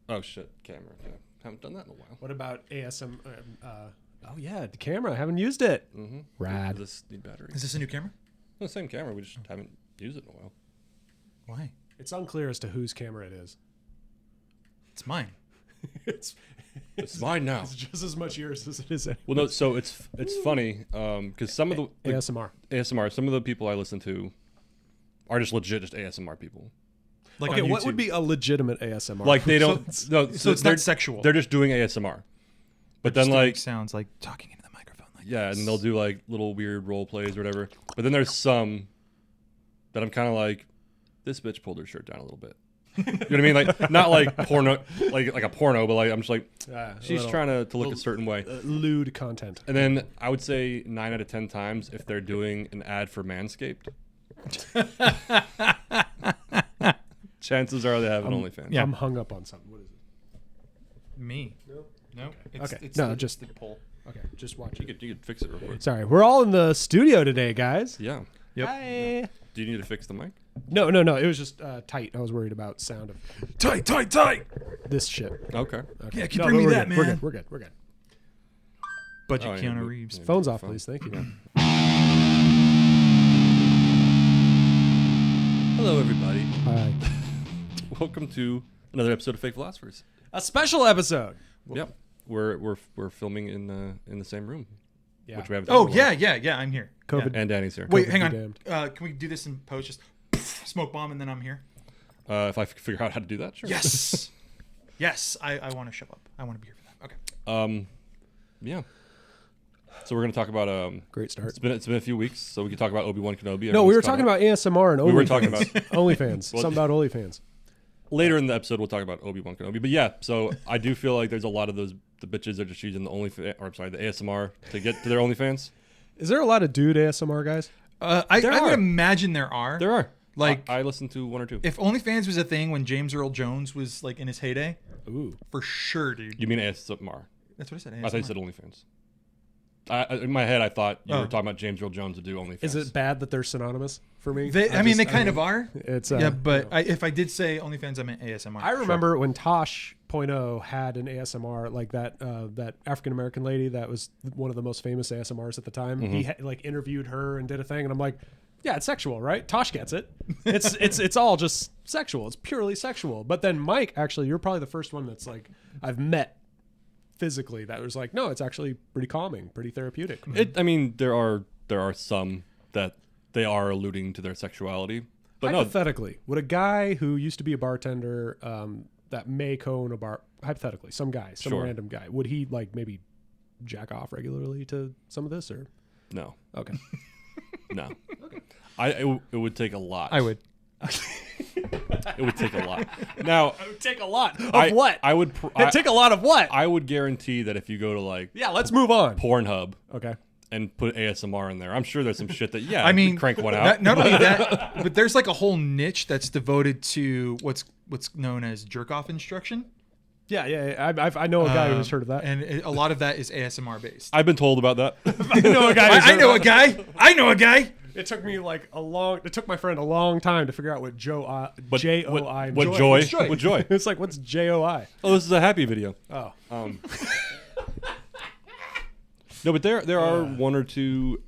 Oh shit, camera. Yeah. Haven't done that in a while. What about ASM? Oh yeah, the camera. I haven't used it. Mm-hmm. Rad. Does this need battery? Is this a new camera? The same camera. We just haven't used it in a while. Why? It's unclear as to whose camera it is. It's mine. it's mine now. It's just as much yours as it is. Well, no. So it's funny because some of the ASMR. Some of the people I listen to are just legit just ASMR people. Like okay, on what YouTube. would be a legitimate ASMR? Like they don't. So it's not sexual. They're just doing ASMR. But Just then doing like sounds like talking into the microphone. Like yeah, this. and they'll do like little weird role plays or whatever. But then there's some that I'm kind of like, this bitch pulled her shirt down a little bit. You know what I mean? Like not like porno, like a porno, but like I'm just like she's trying to look a certain way. Lewd content. And then I would say 9 out of 10 times if they're doing an ad for Manscaped, chances are they have an OnlyFans. Yeah. I'm hung up on something. What is it? Me. No. Okay. It's No, the, just the poll. Okay, just watch You it. could fix it real quick. Sorry, we're all in the studio today, guys. Yeah. Yep. Hi. Do you need to fix the mic? No. It was just tight. I was worried about sound of Tight. this shit. Okay. Okay. Yeah, keep No, bringing but me we're that, good. man. We're good. Budget Oh, yeah, Keanu but- Reeves. yeah. Phones off, Phone. please. Thank you. Hello, everybody. Hi. Welcome to another episode of Fake Philosophers. A special episode. Yep. We're filming in the same room, Yeah. which we haven't. Oh done in a while. yeah. I'm here. COVID. Yeah. And Danny's here. Wait, COVID hang be on. damned. Can we do this in post? Just smoke bomb and then I'm here. If I figure out how to do that, sure. Yes. Yes. I want to show up. I want to be here for that. Okay. Yeah. So we're gonna talk about Great start. It's been a few weeks, so we can talk about Obi-Wan Kenobi. No, we were Everyone's talking about ASMR and OnlyFans. We were talking about OnlyFans. Well, Something about OnlyFans. later in the episode. We'll talk about Obi-Wan Kenobi, but yeah. So I do feel like there's a lot of the bitches that are just using the the ASMR to get to their OnlyFans. Is there a lot of dude ASMR guys? I There would are. imagine there are. There are Like- I listened to one or two. If OnlyFans was a thing when James Earl Jones was like in his heyday, Ooh. for sure, dude. You mean ASMR? That's what I said. I thought you said OnlyFans. In my head, I thought you were talking about James Earl Jones to do OnlyFans. Is it bad that they're synonymous for me? They kind of are. It's Yeah, but you know. if I did say OnlyFans, I meant ASMR. I remember when Tosh.0 had an ASMR like that. That African American lady that was one of the most famous ASMRs at the time. He like interviewed her and did a thing, and I'm like, yeah, it's sexual, right? Tosh gets it. It's all just sexual. It's purely sexual. But then Mike, actually, you're probably the first one that's like I've met physically that was like, no, it's actually pretty calming, pretty therapeutic. I mean, there are some that they are alluding to their sexuality, but no. Hypothetically, would a guy who used to be a bartender that may co-own a bar, hypothetically, some Sure. random guy, would he like maybe jack off regularly to some of this or? No, Okay. no. It would take a lot. I would. It would take a lot. Now, It would take a lot of what? I would. It'd take a lot of what? I would guarantee that if you go to like Yeah, let's move on. Pornhub Okay. and put ASMR in there, I'm sure there's some shit that I mean, you crank one out. Not only that, but there's like a whole niche that's devoted to what's known as jerk off instruction. Yeah. I know a guy who's heard of that. And a lot of that is ASMR based. I've been told about that. I know a guy. I know a guy. I know a guy. It took me it took my friend a long time to figure out what J-O-I. What means. joy? What joy? It's like, what's J-O-I? Oh, this is a happy video. Oh. No, but there are one or two.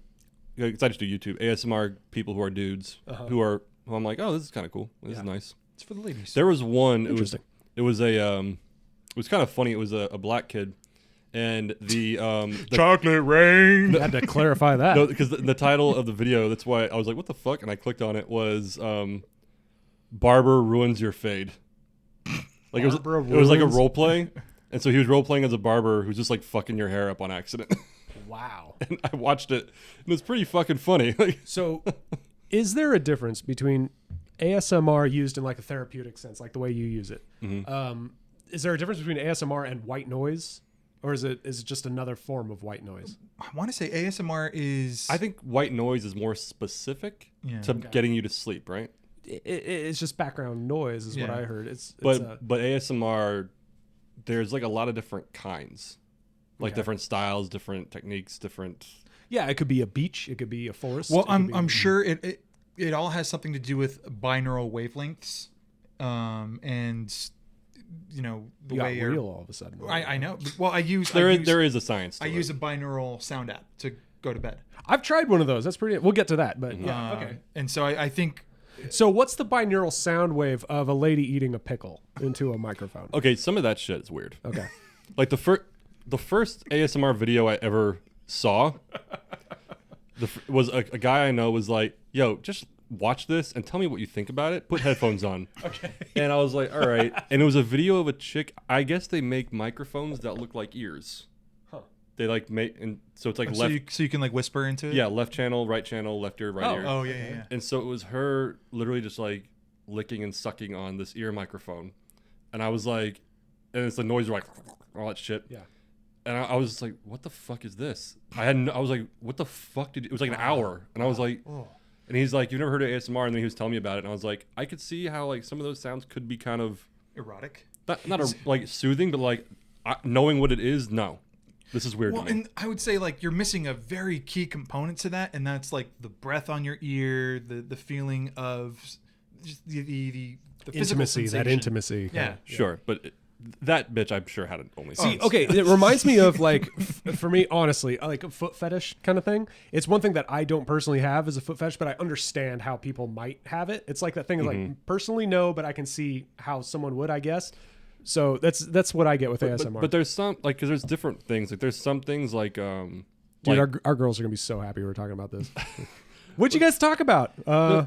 Because I just do YouTube ASMR people who are dudes who I'm like, oh, this is kind of cool. This is nice. It's for the ladies. There was one. Interesting. It was kind of funny. It was a black kid, and the Chocolate rain. I had to clarify that. no, because the title of the video. That's why I was like, what the fuck? And I clicked on it. Was Barber ruins your fade. Like it was like a role play, and so he was role playing as a barber who's just like fucking your hair up on accident. Wow. And I watched it, and it's pretty fucking funny. Like, So, is there a difference between ASMR used in like a therapeutic sense, like the way you use it? Is there a difference between ASMR and white noise, or is it just another form of white noise? I want to say ASMR is. I think white noise is more specific to getting you to sleep, right? It's just background noise, is what Yeah. I heard. But ASMR, there's like a lot of different kinds, like different styles, different techniques, different. Yeah, it could be a beach, it could be a forest. Well, it could be- I'm sure it all has something to do with binaural wavelengths, and the You got way real all of a sudden. I know. Well, There is a science to I it. use a binaural sound app to go to bed. I've tried one of those. That's pretty. We'll get to that, but yeah, okay. And so I think So what's the binaural sound wave of a lady eating a pickle into a microphone? Okay, some of that shit is weird. Okay. Like the first ASMR video I ever saw was a guy I know was like, "Yo, just watch this and tell me what you think about it. Put headphones on." Okay. And I was like, "All right." And it was a video of a chick. I guess they make microphones that look like ears. Huh. They like make, and so it's like so left. you can like whisper into it. Yeah, left channel, left ear, right ear. Oh yeah. And so it was her literally just like licking and sucking on this ear microphone, and I was like, and it's the noise like all that shit. Yeah. And I was just like, what the fuck is this? I was like, what the fuck did you? It was like an hour, and I was like, and he's like, you've never heard of ASMR? And then he was telling me about it, and I was like, I could see how like some of those sounds could be kind of Erotic. not like soothing, but like knowing what it is. No, this is weird. Well, to me. and I would say like you're missing a very key component to that, and that's like the breath on your ear, the feeling of just the physical Intimacy, that sensation. intimacy. Yeah. Sure, but that bitch, I'm sure had it only. See, okay, it reminds me of like, for me, honestly, like a foot fetish kind of thing. It's one thing that I don't personally have as a foot fetish, but I understand how people might have it. It's like that thing of like, personally, no, but I can see how someone would, I guess. So that's what I get with ASMR. But there's some like, because there's different things. Like there's some things like Dude, like, our girls are gonna be so happy we're talking about this. What'd you guys talk about?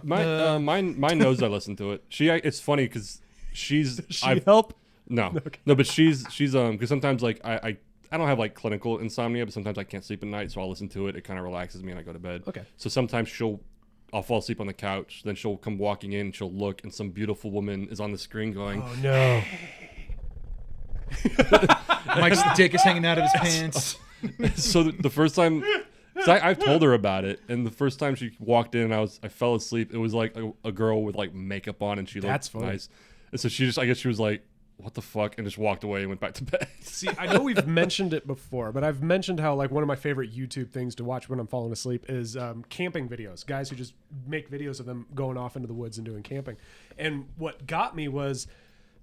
my nose. I listen to it. It's funny because she's. Help? No, no, but she's because sometimes like I don't have like clinical insomnia, but sometimes I can't sleep at night, so I'll listen to it. It kind of relaxes me and I go to bed. Okay. So sometimes I'll fall asleep on the couch, then she'll come walking in, she'll look, and some beautiful woman is on the screen going, Oh no. Mike's dick is hanging out of his pants. so the first time, so I've told her about it, and the first time she walked in, I fell asleep. It was like a girl with like makeup on, and she That's looked funny. nice. And so I guess she was like, what the fuck, and just walked away and went back to bed. See, I know we've mentioned it before, but I've mentioned how like one of my favorite YouTube things to watch when I'm falling asleep is camping videos. Guys who just make videos of them going off into the woods and doing camping. And what got me was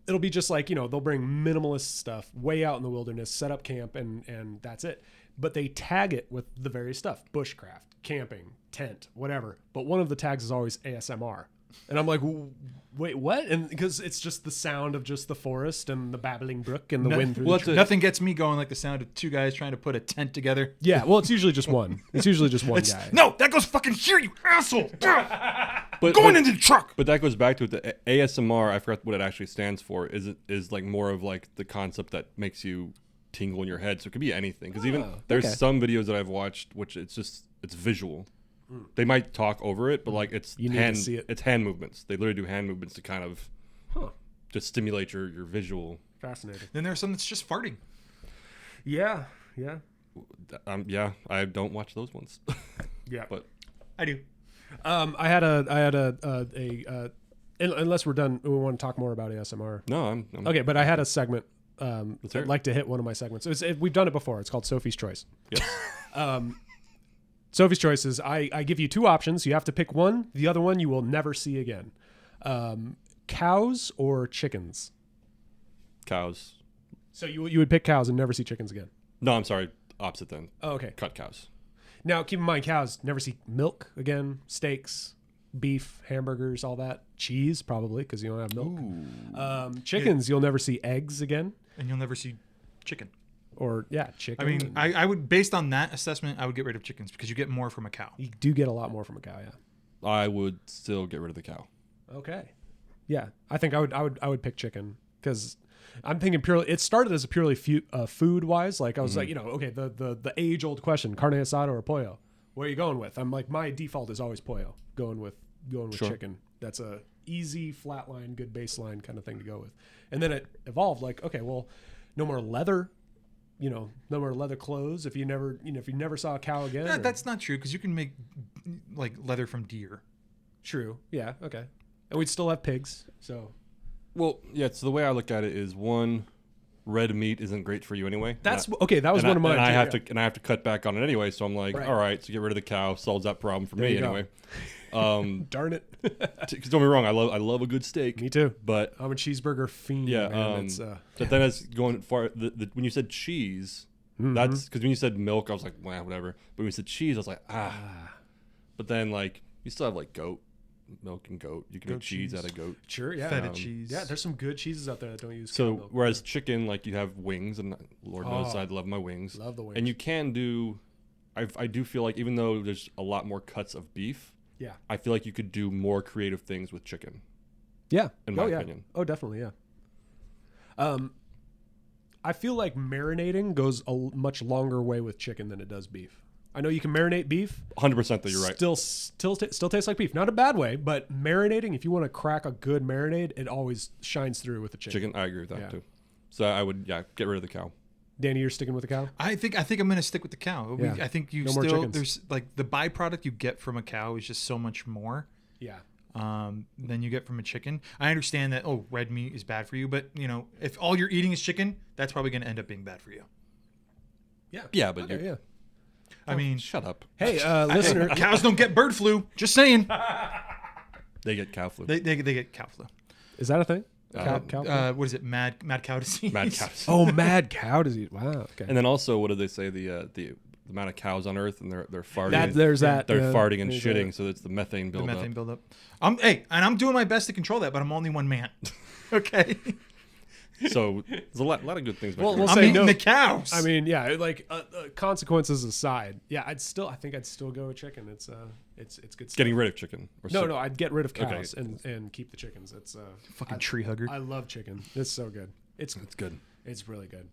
it'll be just like, they'll bring minimalist stuff way out in the wilderness, set up camp, and that's it. But they tag it with the various stuff: bushcraft, camping, tent, whatever. But one of the tags is always ASMR. And I'm like, wait, what? And because it's just the sound of just the forest and the babbling brook and the wind through the trees. Nothing gets me going like the sound of two guys trying to put a tent together. Yeah, well, it's usually just one. It's usually just one guy. No, that goes fucking here, you asshole. But Into the truck. But that goes back to it. The ASMR, I forgot what it actually stands for. Is like more of like the concept that makes you tingle in your head. So it could be anything. Because even there's some videos that I've watched which it's visual. They might talk over it, but like You need to see it. It's hand movements. They literally do hand movements to kind of just stimulate your visual. Fascinating. Then there's some that's just farting. Yeah. Yeah, I don't watch those ones. Yeah. But I do. I had a unless we're done, we want to talk more about ASMR. no, I'm Okay, but I had a segment. hear I'd it. like to hit one of my segments. We've done it before. It's called Sophie's Choice. Yes. Sophie's Choice is I give you two options. You have to pick one. The other one you will never see again. Cows or chickens? Cows. So you would pick cows and never see chickens again. No, I'm sorry. Opposite then. Oh, okay. Cut cows. Now keep in mind, cows never see milk again. Steaks, beef, hamburgers, all that. Cheese probably because you don't have milk. Chickens you'll never see eggs again. And you'll never see chicken. Or chicken. I mean, I would, based on that assessment, I would get rid of chickens because you get more from a cow. you do get a lot more from a cow. Yeah. I would still get rid of the cow. Okay. Yeah, I think I would pick chicken because I'm thinking purely. It started as a purely food wise. Like I was like, okay, the age old question: carne asada or pollo? Where are you going with? I'm like, my default is always pollo. Going with Sure. chicken. That's a easy flat line, good baseline kind of thing to go with. And then it evolved like, okay, well, no more leather. No more leather clothes. If you never saw a cow again. That's not true because you can make like leather from deer. true. Yeah. Okay. And we'd still have pigs. So Well, yeah. So the way I look at it is one, red meat isn't great for you anyway. That's okay. That was one of mine. And I too, have to cut back on it anyway. So I'm like, Right. all right, so get rid of the cow, solves that problem for There me you go. anyway. Darn it. Because don't be wrong, I love a good steak. Me too. But I'm a cheeseburger fiend. yeah, man. It's, but then as going far, when you said cheese, that's because when you said milk, I was like, well, whatever. But when you said cheese, I was like, But then like you still have like goat milk and goat. You can make cheese out of goat. Sure, yeah. Feta cheese. Yeah, there's some good cheeses out there that don't use cow So milk. whereas chicken, like you have wings, and Lord knows I love my wings. Love the wings. And you can do. I do feel like even though there's a lot more cuts of beef, Yeah. I feel like you could do more creative things with chicken. Yeah. In my opinion. Oh, definitely, yeah. I feel like marinating goes a much longer way with chicken than it does beef. I know you can marinate beef. 100% that you're right. Still tastes like beef. Not a bad way, but marinating, if you want to crack a good marinade, it always shines through with the chicken. Chicken, I agree with that Yeah. too. So I would, get rid of the cow. Danny, you're sticking with the cow? I think I'm gonna stick with the cow. Yeah. I think you No more still chickens. there's like the byproduct you get from a cow is just so much more Yeah. than you get from a chicken. I understand that red meat is bad for you, but if all you're eating is chicken, that's probably gonna end up being bad for you. Yeah. Yeah, but Okay, yeah. I mean, shut up. Hey, listener. cows don't get bird flu. Just saying. They get cow flu. They get cow flu. Is that a thing? Cow? What is it? Mad cow disease. Mad cows. Oh, mad cow disease. Wow. Okay. And then also, what did they say? The amount of cows on Earth, and they're farting. There's that. They're yeah, farting and there's shitting, that. so it's the methane The buildup. methane buildup. I'm doing my best to control that, but I'm only one man. Okay. So there's a lot of good things. Well, about we'll it. say I'm eating no. the cows. I mean, yeah, like consequences aside, yeah, I think I'd still go with chicken. It's good stuff. Getting rid of chicken. Or No, I'd get rid of Okay. cows and keep the chickens. It's fucking tree hugger. I love chicken. It's so good. It's good. It's really good.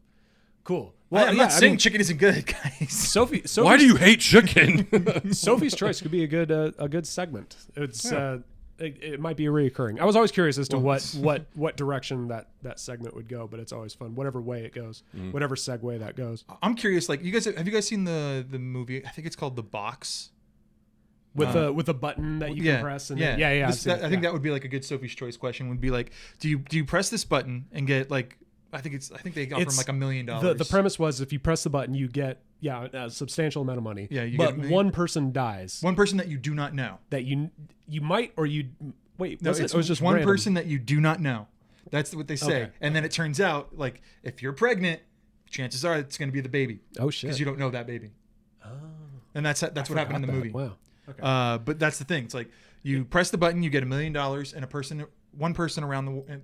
Cool. Well, I'm not saying mean, chicken isn't good, guys. Sophie's Why do you hate chicken? Sophie's Choice could be a good segment. It's it might be reoccurring. I was always curious as to what direction that segment would go, but it's always fun. Whatever way it goes, whatever segue that goes. I'm curious. Like, have you guys seen the movie? I think it's called The Box. With a button that you can press. And yeah. yeah. I think that would be like a good Sophie's Choice question. Would be like, do you press this button and get like? I think they offer him like $1 million. The premise was if you press the button, you get a substantial amount of money. Yeah, but get one person dies. One person that you do not know. That you might or you wait. No, it was just one random. person that you do not know. That's what they say. Okay. And then it turns out, like, if you're pregnant, chances are it's going to be the baby. Oh shit! Because you don't know that baby. Oh. And that's what happened in the movie. Wow. Okay. But that's the thing. It's like you press the button, you get $1 million, and one person around the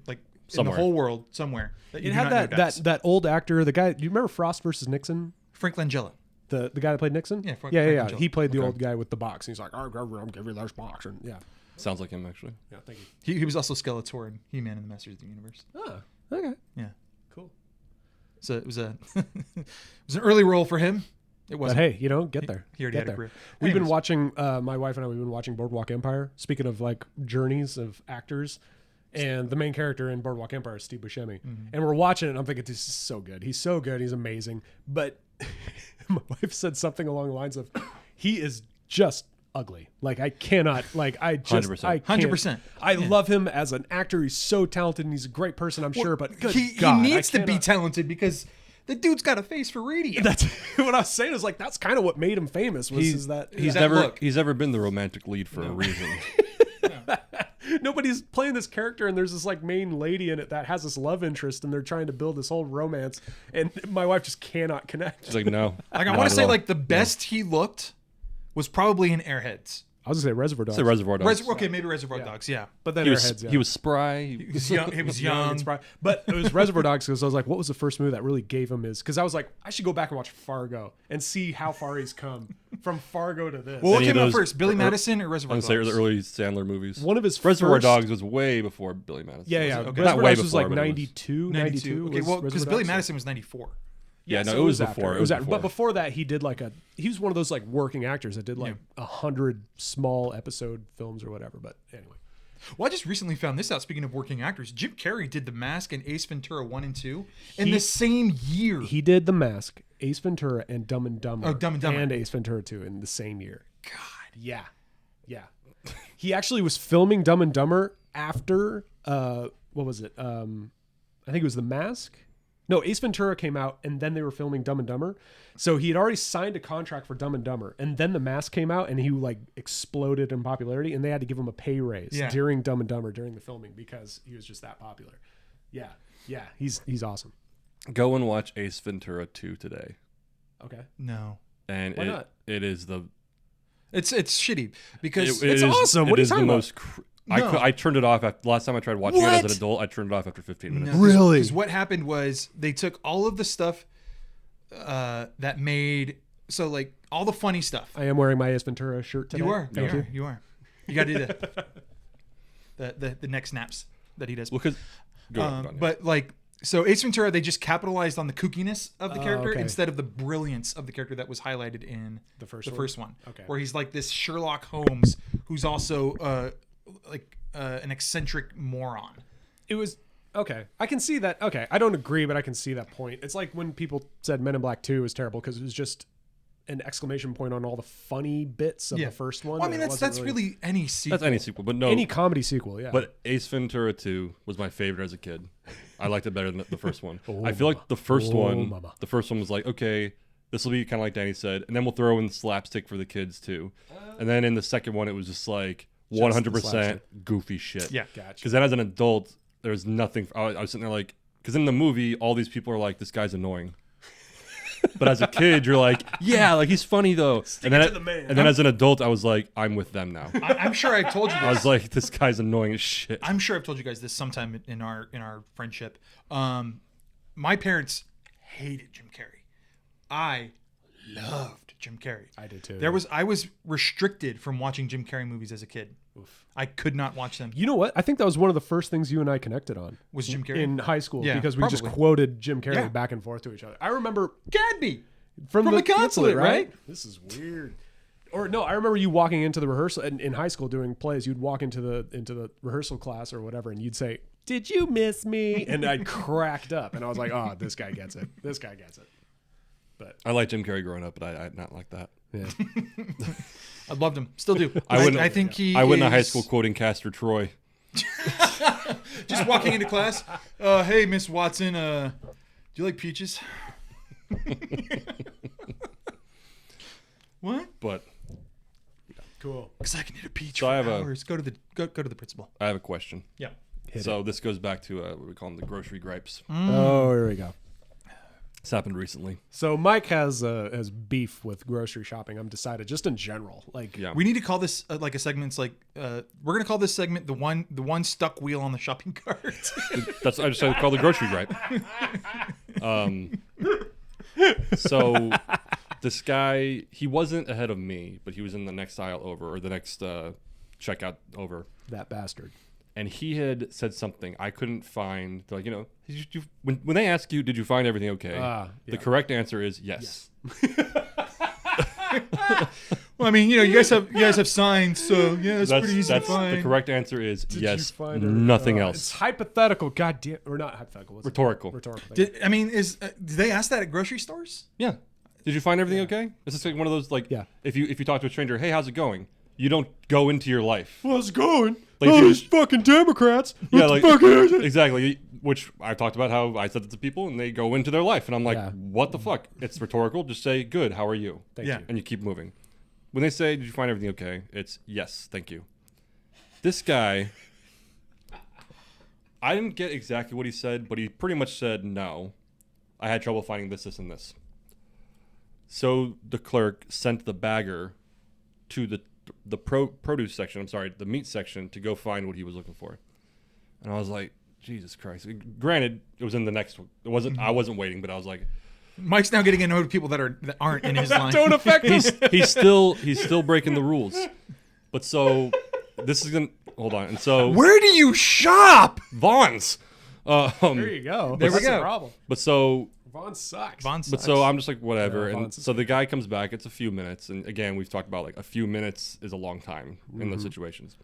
in the whole world somewhere. That you It do had not know dies. that old actor, the guy. Do you remember Frost versus Nixon? Frank Langella. The guy that played Nixon? Yeah, Frank yeah. Langella. He played the old guy with the box. He's like, I'm giving you this box, and yeah. Sounds like him actually. Yeah, thank you. He was also Skeletor in He-Man and the Masters of the Universe. Oh, okay. Yeah. Cool. So it was it was an early role for him. It But wasn't. hey, get there. He already Get had a there. career. We've been Anyways. watching, my wife and I, we've been watching Boardwalk Empire. Speaking of like journeys of actors, and the main character in Boardwalk Empire is Steve Buscemi. And we're watching it and I'm thinking, this is so good. He's so good. He's amazing. But my wife said something along the lines of, he is just ugly. Like I cannot, like I just, 100%. I can't. 100%. I love him as an actor. He's so talented and he's a great person, I'm sure, but good he God, needs I to be cannot- talented because the dude's got a face for radio. That's what I was saying. Is like that's kind of what made him famous. Was He's that never look. he's never been the romantic lead for a reason. nobody's playing this character, and there's this like main lady in it that has this love interest, and they're trying to build this whole romance, and my wife just cannot connect. She's like, no. Like I not want at to say, all. like the best he looked was probably in Airheads. I was gonna say Reservoir Dogs, It's a Reservoir Dogs. Okay, maybe Reservoir Dogs. Yeah, but then He Airheads. was, Yeah. he was spry. he was young. He was young. and spry. But it was Reservoir Dogs because I was like, what was the first movie that really gave him his? Because I was like, I should go back and watch Fargo and see how far he's come from Fargo to this. Well, what Any of came out those- first, Billy or- Madison or I Reservoir would Dogs? say the early Sandler movies. One of his Reservoir first- Dogs was way before Billy Madison. Yeah, yeah. Okay. Reservoir Not way Dogs was before, like but it was- 92. 92. Okay, well, because Billy Madison was 94. Yeah, no, so it was after. before. It was after. But before that, he did he was one of those like working actors that did like 100 small episode films or whatever. But anyway. Well, I just recently found this out. Speaking of working actors, Jim Carrey did The Mask and Ace Ventura 1 and 2 in the same year. He did The Mask, Ace Ventura, and Dumb and Dumber. Oh, Dumb and Dumber. And Ace Ventura 2 in the same year. God. Yeah. Yeah. He actually was filming Dumb and Dumber after, what was it? I think it was The Mask. No, Ace Ventura came out, and then they were filming Dumb and Dumber. So he had already signed a contract for Dumb and Dumber, and then The Mask came out, and he like exploded in popularity, and they had to give him a pay raise during Dumb and Dumber during the filming because he was just that popular. Yeah, he's awesome. Go and watch Ace Ventura 2 today. Okay. No. And Why not? it is the... It's shitty because It's awesome. What are you talking about? No. I turned it off. Last time I tried watching it as an adult, I turned it off after 15 minutes. Really? Because what happened was they took all of the stuff that made... So, like, all the funny stuff. I am wearing my Ace Ventura shirt today. You are. Thank you. You are. You got to do the neck snaps that he does. Well, because... Go on. But, like... So Ace Ventura, they just capitalized on the kookiness of the character okay. instead of the brilliance of the character that was highlighted in The first one? Okay. Where he's like this Sherlock Holmes who's also an eccentric moron. It was okay. I can see that. Okay, I don't agree, but I can see that point. It's like when people said Men in Black 2 was terrible because it was just an exclamation point on all the funny bits of the first one. Well, I mean, that's really any sequel. That's any sequel, but no. Any comedy sequel, yeah. But Ace Ventura 2 was my favorite as a kid. I liked it better than the first one. I feel like the first one was like, okay, this will be kind of like Danny said, and then we'll throw in slapstick for the kids too. And then in the second one, it was just like 100% goofy shit. Yeah, gotcha. Because then as an adult, there's nothing. I was sitting there like, because in the movie, all these people are like, this guy's annoying. But as a kid, you're like, yeah, like he's funny though. And then as an adult, I was like, I'm with them now. I'm sure I told you this. I was like, this guy's annoying as shit. I'm sure I've told you guys this sometime in our friendship. My parents hated Jim Carrey. I loved Jim Carrey. I did too. I was restricted from watching Jim Carrey movies as a kid. Oof. I could not watch them. You know what? I think that was one of the first things you and I connected on. Was Jim Carrey? In high school, Yeah, because we probably. just quoted Jim Carrey Yeah. back and forth to each other. I remember Gadby from the consulate, right? This is weird. Or no, I remember you walking into the rehearsal in high school doing plays. You'd walk into the rehearsal class or whatever, and you'd say, "Did you miss me?" And I cracked up, and I was like, "Oh, this guy gets it. This guy gets it." But I liked Jim Carrey growing up, but I not like that. yeah, I loved him. Still do. I think he. I went to high is- school quoting Castor Troy. Just walking into class. Hey, Miss Watson. Do you like peaches? What? But cool. Because I can eat a peach So for I have hours. Go to the principal. I have a question. Yeah. So this goes back to what we call them, the grocery gripes. Oh, here we go. This happened recently. So Mike has beef with grocery shopping. I'm decided, just in general. Like, Yeah. We need to call this like a segment. It's like we're gonna call this segment the one stuck wheel on the shopping cart. That's I just call the grocery gripe. So this guy, he wasn't ahead of me, but he was in the next aisle over, or the next checkout over. that bastard. And he had said something I couldn't find. Like, when they ask you, did you find everything okay? Yeah. The correct answer is yes. Well, I mean, you guys have signs, so yeah, it's pretty easy to find. The correct answer is yes. You find everything? Nothing It's else. hypothetical. God damn, or not hypothetical. What's it? Rhetorical. Rhetorical. Did they ask that at grocery stores? Yeah. Did you find everything okay? This is like one of those Yeah. if you talk to a stranger, hey, how's it going? You don't go into your life. How's it going? Like, Oh, you- these fucking Democrats. Yeah, What like the fuck is it? exactly. Which I talked about how I said that to people and they go into their life and I'm like, Yeah. what the fuck? It's rhetorical. Just say good. How are you? Thank Yeah. you. And you keep moving. When they say, did you find everything okay? It's yes, thank you. This guy, I didn't get exactly what he said, but he pretty much said no. I had trouble finding this, this, and this. So the clerk sent the bagger to the produce section, the meat section, to go find what he was looking for. And I was like, Jesus Christ. Granted, it was in the next one. It wasn't. I wasn't waiting, but I was like, Mike's now getting to know people that aren't in his line. Don't affect us. he's still breaking the rules. But so this is gonna hold on. And so Where do you shop? Vaughn's. There you go. There we That's go. the problem. But so Vaughn sucks. But so I'm just like, whatever. Yeah, and Vaughn's- so the guy comes back. It's a few minutes. And again, we've talked about like a few minutes is a long time in those situations.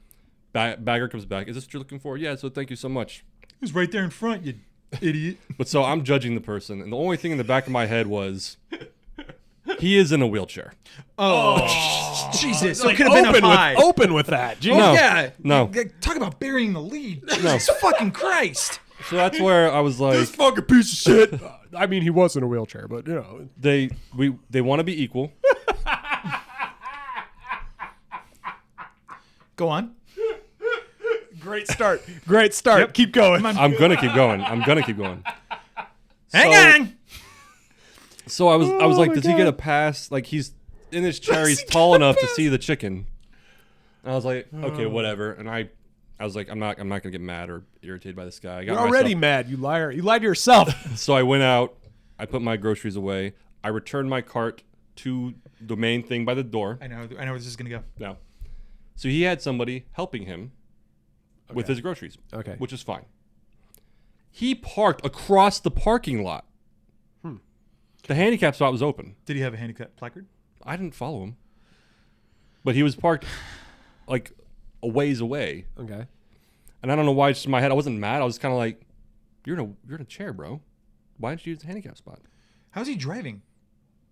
Bagger comes back. Is this what you're looking for? Yeah, so thank you so much. It was right there in front, you idiot. But so I'm judging the person. And the only thing in the back of my head was, he is in a wheelchair. Oh, Jesus. Like, it could have been open a pie. open with that. Jeez. Oh, No. yeah. No. Talk about burying the lead. Jesus fucking Christ. So that's where I was like, This fucking piece of shit. I mean, he was in a wheelchair, but you know. they want to be equal. Go on. Great start. Great start. Yep. Keep going. I'm gonna keep going. Hang on. So I was like, my does he get God. a pass? Like he's in his chair, he's tall enough to see the chicken. And I was like, okay, whatever. And I was like, I'm not gonna get mad or irritated by this guy. I got You're already myself- mad, you liar. You lied to yourself. So I went out. I put my groceries away. I returned my cart to the main thing by the door. I know where this is gonna go. No. So he had somebody helping him with his groceries. Okay. Which is fine. He parked across the parking lot. The handicap spot was open. Did he have a handicap placard? I didn't follow him. But he was parked like a ways away. Okay. And I don't know why it's just in my head. I wasn't mad. I was kind of like, you're in a chair, bro. Why didn't you use the handicap spot? How's he driving?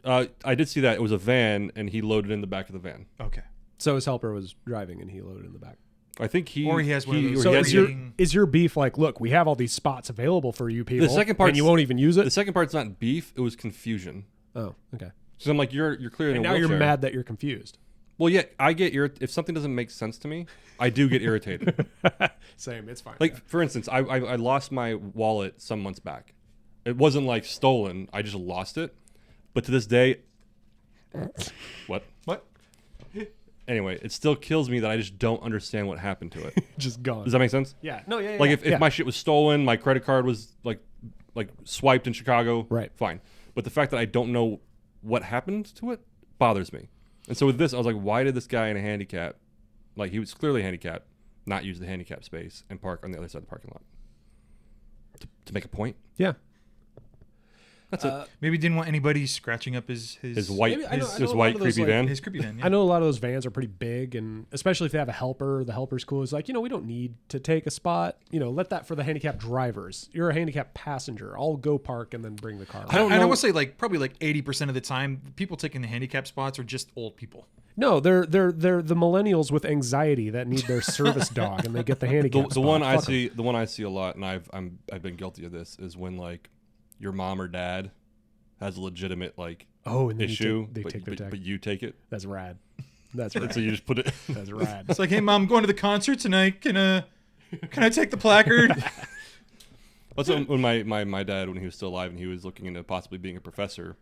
I did see that. It was a van, and he loaded in the back of the van. Okay. So his helper was driving and he loaded in the back. I think he... Or he has one of those- or So he is had- your beef like, look, we have all these spots available for you people, second part's- and you won't even use The it? second part's not beef. It was confusion. Oh, okay. So I'm like, you're clearly in And a now wheelchair. you're mad that you're confused. Well, yeah, I get if something doesn't make sense to me, I do get irritated. Same, it's fine. Like, for instance, I lost my wallet some months back. It wasn't like stolen. I just lost it. But to this day... What? Anyway, it still kills me that I just don't understand what happened to it. Just gone. Does that make sense? Yeah. No, yeah. Like, if my shit was stolen, my credit card was, like swiped in Chicago, Right. fine. But the fact that I don't know what happened to it bothers me. And so with this, I was like, why did this guy in a handicap, like he was clearly handicapped, not use the handicap space and park on the other side of the parking lot? To make a point? Yeah. That's it. Maybe he didn't want anybody scratching up his White, Maybe- I know- I know his a lot white of those, creepy like, van. his creepy van. Yeah. I know a lot of those vans are pretty big, and especially if they have a helper, the helper's cool. It's like, we don't need to take a spot. Let that for the handicapped drivers. You're a handicapped passenger. I'll go park and then bring the car. I don't And I know. will say, like, probably like 80% of the time, people taking the handicap spots are just old people. No, they're the millennials with anxiety that need their service dog, and they get the handicap. The one I Fuck 'em. see, the one I see a lot, and I've been guilty of this, is when like your mom or dad has a legitimate like Oh, and then issue, they take their tag. but you take it, That's rad. That's and rad. so you just put it. That's rad. It's like, hey, mom, I'm going to the concert tonight. Can I take the placard? That's when my dad, when he was still alive, and he was looking into possibly being a professor.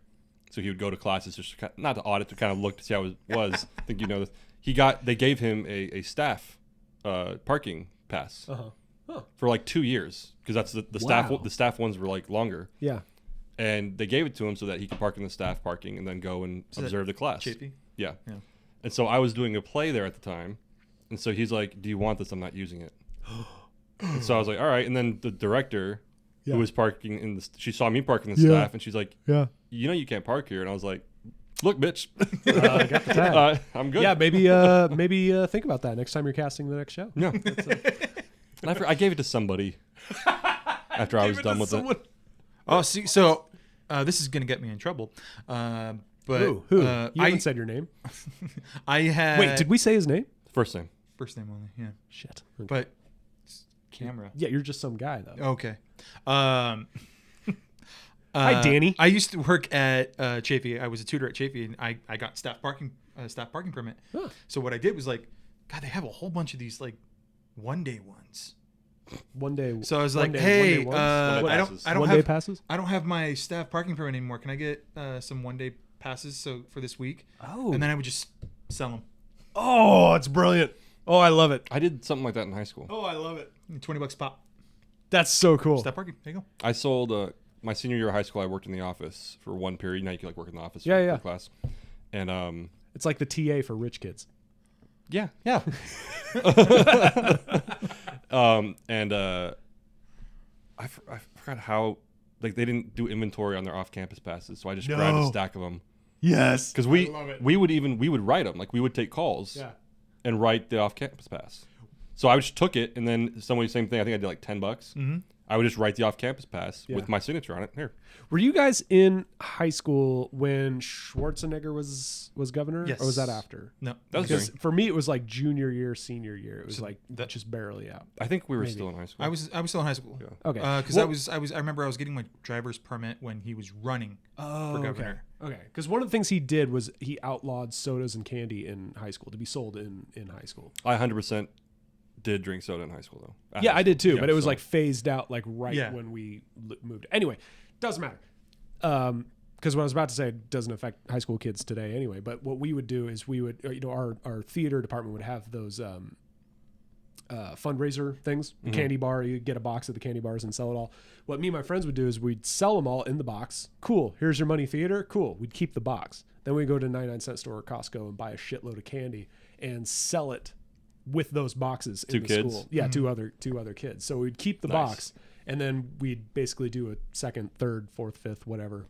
So he would go to classes just not to audit, to kind of look to see how it was. I think you know this. They gave him a staff parking pass for like 2 years, because that's the staff. Wow. The staff ones were like longer, Yeah. and they gave it to him so that he could park in the staff parking and then go and observe the class. JP? Yeah. Yeah. And so I was doing a play there at the time, and so he's like, "Do you want this? I'm not using it." And so I was like, "All right." And then the director, Yeah. who was parking she saw me parking the Yeah. staff, and she's like, Yeah. you can't park here. And I was like, look, bitch, I got the tag. I'm good. Yeah, maybe think about that next time you're casting the next show. No. And I gave it to somebody after I was done with it. Oh, see, so this is gonna get me in trouble. But Who? You haven't said your name. I had Wait, did we say his name? First name. first name only? Yeah, Shit. Okay. but camera. Yeah, you're just some guy though. Okay. Hi, Danny. I used to work at Chafee. I was a tutor at Chafee, and I got staff parking permit. Huh. So what I did was like, God, they have a whole bunch of these like one-day ones. One day. So I was one like, day- hey, one day ones? I don't One day have passes. I don't have my staff parking permit anymore. Can I get some one-day passes for this week? Oh. And then I would just sell them. Oh, it's brilliant. Oh, I love it. I did something like that in high school. Oh, I love it. $20 pop. That's so cool. Staff parking. There you go. I sold my senior year of high school. I worked in the office for one period. Now you can like work in the office Yeah, for, yeah. for class. And It's like the TA for rich kids. yeah. I forgot how like they didn't do inventory on their off-campus passes, so I just grabbed a stack of them. Yes. Because we would write them, like we would take calls Yeah. and write the off-campus pass. So I just took it, and then somebody, same thing. I think I did like $10. Mm-hmm. I would just write the off-campus pass with my signature on it. Here. Were you guys in high school when Schwarzenegger was governor? Yes. Or was that after? No. That was Because during, for me, it was like junior year, senior year. It was So like that- just barely out. I think we were Maybe. still in high school. I was still in high school. Yeah. Okay. Because Well- I remember I was getting my driver's permit when he was running for governor. Okay. Because one of the things he did was he outlawed sodas and candy in high school to be sold in high school. I 100% did drink soda in high school, though. Yeah, I did too, Yeah, but it was so- like phased out like right Yeah. when we moved. Anyway, doesn't matter. Because what I was about to say doesn't affect high school kids today anyway. But what we would do is we would, our theater department would have those fundraiser things, the candy bar. You get a box of the candy bars and sell it all. What me and my friends would do is we'd sell them all in the box. Cool. Here's your money, theater. Cool. We'd keep the box. Then we'd go to a 99-cent store or Costco and buy a shitload of candy and sell it with those boxes in Two the kids? school. Yeah, two other kids. So we'd keep the Nice. box, and then we'd basically do a second, third, fourth, fifth, whatever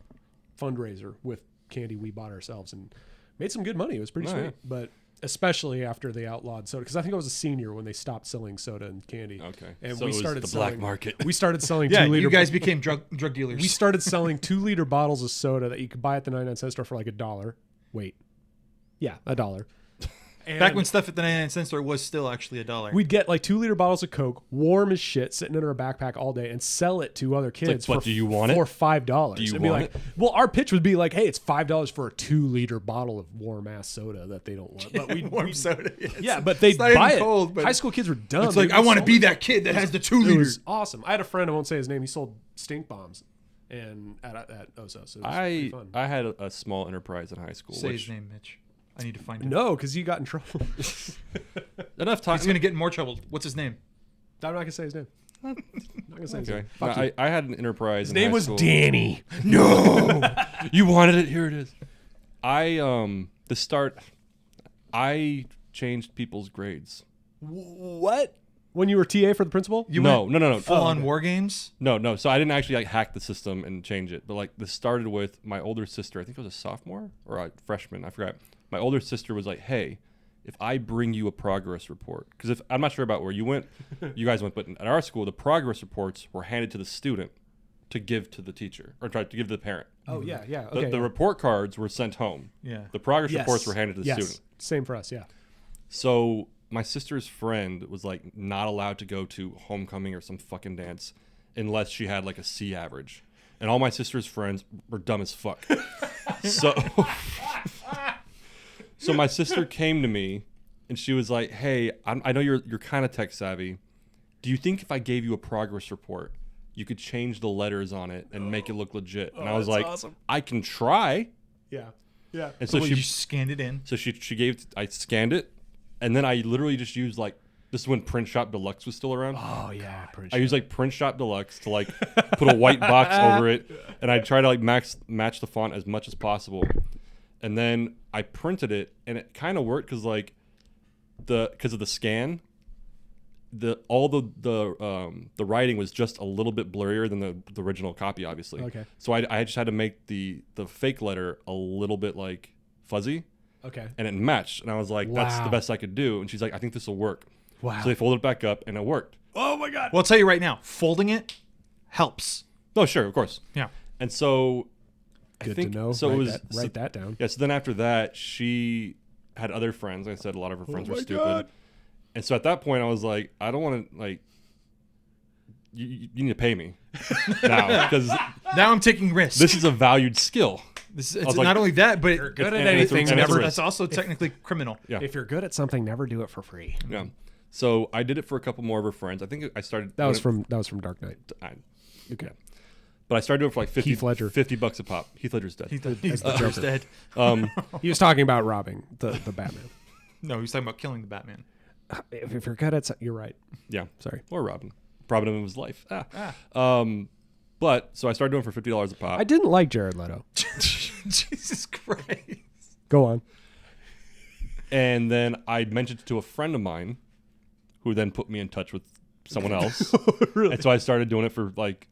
fundraiser with candy we bought ourselves and made some good money. It was pretty Oh, sweet. yeah. But especially after they outlawed soda, because I think I was a senior when they stopped selling soda and candy. Okay. And So we it was started the selling, black market. We started selling Yeah, 2 liter. you guys became drug dealers. We started selling 2-liter bottles of soda that you could buy at the 99-cent store for like $1. Wait, yeah, $1. And Back when stuff at the 99-cent store was still actually $1. we'd get like 2-liter bottles of Coke, warm as shit, sitting in our backpack all day, and sell it to other kids but for do you want it? for $5. Do you It'd be want like, it? well, our pitch would be like, hey, it's $5 for a 2-liter bottle of warm ass soda that they don't want. But we warm soda. yeah, but they'd it's not even buy it. cold, but High school kids were dumb. it's like, They I want to sold be it. that kid that has the 2 It liters. was awesome. I had a friend, I won't say his name. He sold stink bombs and at OSO. So it was pretty fun. I had a small enterprise in high school. Say which, his name, Mitch. I need to find him. No, because you got in trouble. Enough time. He's going to get in more trouble. What's his name? I'm not gonna say his name. I'm not gonna say his Okay. name. No, Fuck you. I had an enterprise. His in name high was school. Danny. No, you wanted it. Here it is. I changed people's grades. What? When you were TA for the principal? No. Full-on war games? No. So I didn't actually like hack the system and change it. But like this started with my older sister. I think it was a sophomore or a freshman. I forgot. My older sister was like, "Hey, if I bring you a progress report, because if I'm not sure about where you went, you guys went, but at our school, the progress reports were handed to the student to give to the teacher or try to give to the parent. Oh yeah. The report cards were sent home. Yeah. The progress Yes. reports were handed to the Yes. student. Same for us. Yeah. So my sister's friend was like not allowed to go to homecoming or some fucking dance unless she had like a C average. And all my sister's friends were dumb as fuck. So my sister came to me and she was like, "Hey, I know you're kind of tech savvy. Do you think if I gave you a progress report, you could change the letters on it and make it look legit?" And I was that's like, awesome. "I can try." Yeah. Yeah. And so So she you scanned it in. So she gave, I scanned it, and then I literally just used like, this is when Print Shop Deluxe was still around. Oh yeah. I used like Print Shop Deluxe to like put a white box over it, and I try to like match the font as much as possible. And then I printed it, and it kind of worked because of the scan, the writing was just a little bit blurrier than the original copy, obviously. Okay. So I just had to make the fake letter a little bit like fuzzy. Okay. And it matched, and I was like, "That's the Wow. best I could do." And she's like, "I think this will work." Wow. So they folded it back up, and it worked. Oh my god. Well, I'll tell you right now, folding it helps. Oh, sure, of course. Yeah. And so, I Good think to know. so. write It was that, write that down. Yeah. So then after that, she had other friends. Like I said, a lot of her friends were my stupid. God. And so at that point, I was like, I don't want to like. You need to pay me now because Now I'm taking risks. this is a valued skill. This, I it's was like, not only that, but You're good and at it's a- anything. and it's a Never. risk. that's also technically criminal. Yeah. If you're good at something, never do it for free. Yeah. So I did it for a couple more of her friends. I think I started. That was from Dark Knight. Okay. But I started doing it for like Heath Ledger. $50 a pop. Heath Ledger's dead. He's the Joker. dead. He was talking about robbing the Batman. No, he's talking about killing the Batman. If you're good at something, you're right. Yeah. Sorry. Or robbing him of his life. But so I started doing it for $50 a pop. I didn't like Jared Leto. Jesus Christ. Go on. And then I mentioned it to a friend of mine who then put me in touch with someone else. Really? And so I started doing it for like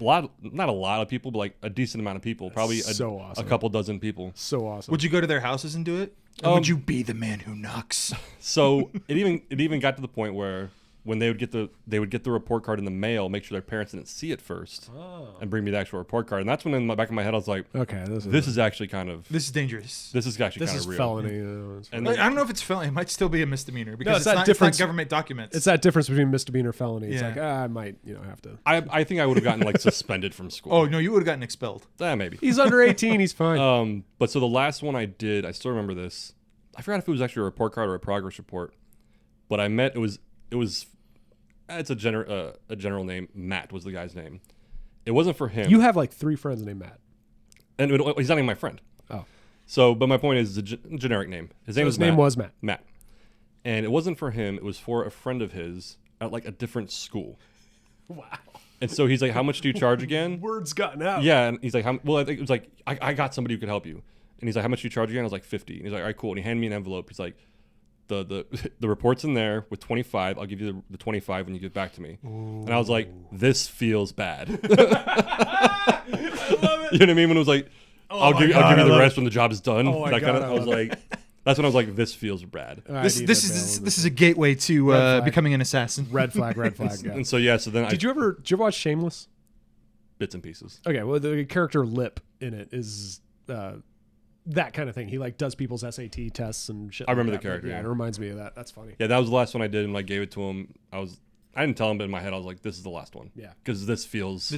not a lot of people, but like a decent amount of people, probably so awesome. a couple dozen people. So awesome. Would you go to their houses and do it? Or would you be the man who knocks? So it even got to the point where when they would get the report card in the mail, make sure their parents didn't see it first, and bring me the actual report card. And that's when in the back of my head I was like, okay, this is actually kind of This is dangerous. this is actually this kind is of real. felony. And I don't know if it's felony. It might still be a misdemeanor because it's that it's not difference- government documents. It's that difference between misdemeanor felony. It's Yeah. like I might have to. I think I would have gotten like suspended from school. Oh no, you would have gotten expelled. Maybe. He's under 18. He's fine. But so the last one I did, I still remember this. I forgot if it was actually a report card or a progress report, but it's a general name. Matt was the guy's name. It wasn't for him. You have like 3 friends named Matt. And he's not even my friend. Oh. So, but my point is, it's a generic name. His name was Matt. Matt. And it wasn't for him. It was for a friend of his at like a different school. Wow. And so he's like, "How much do you charge again?" Word's gotten out. Yeah, and he's like, well, I think it was like, I got somebody who could help you. And he's like, "How much do you charge again?" I was like, 50. And he's like, "All right, cool." And he handed me an envelope. He's like, the report's in there with 25. I'll give you the 25 when you get back to me. Ooh. And I was like, this feels bad. I love it. You know what I mean? When it was like, I'll give you the rest when the job is done. Oh my God, I was like, that's when I was like, this feels bad. This is a gateway to becoming an assassin. Red flag. Yeah. And so so then Did you ever watch Shameless? bits and pieces. Okay, well the character Lip in it is that kind of thing. He like does people's SAT tests and shit. I remember like the character, Yeah, yeah. it reminds me of that. That's funny. Yeah, that was the last one I did, and like gave it to him. I didn't tell him, but in my head I was like, this is the last one. Yeah. Because this feels.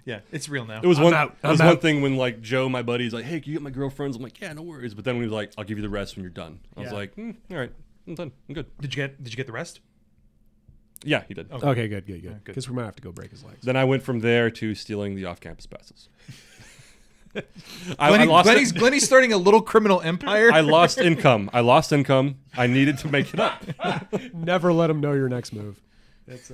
Yeah, it's real now. It was I'm one. out. It was I'm one out. thing when like Joe, my buddy's like, "Hey, can you get my girlfriends?" I'm like, "Yeah, no worries." But then when he was like, "I'll give you the rest when you're done," I was Yeah. like, "All right, I'm done. I'm good." Did you get the rest? Yeah, he did. Okay, good. good. Because we might have to go break his legs. Then I went from there to stealing the off-campus passes. I lost. Glenny's starting a little criminal empire. I lost income. I needed to make it up. Never let him know your next move. It's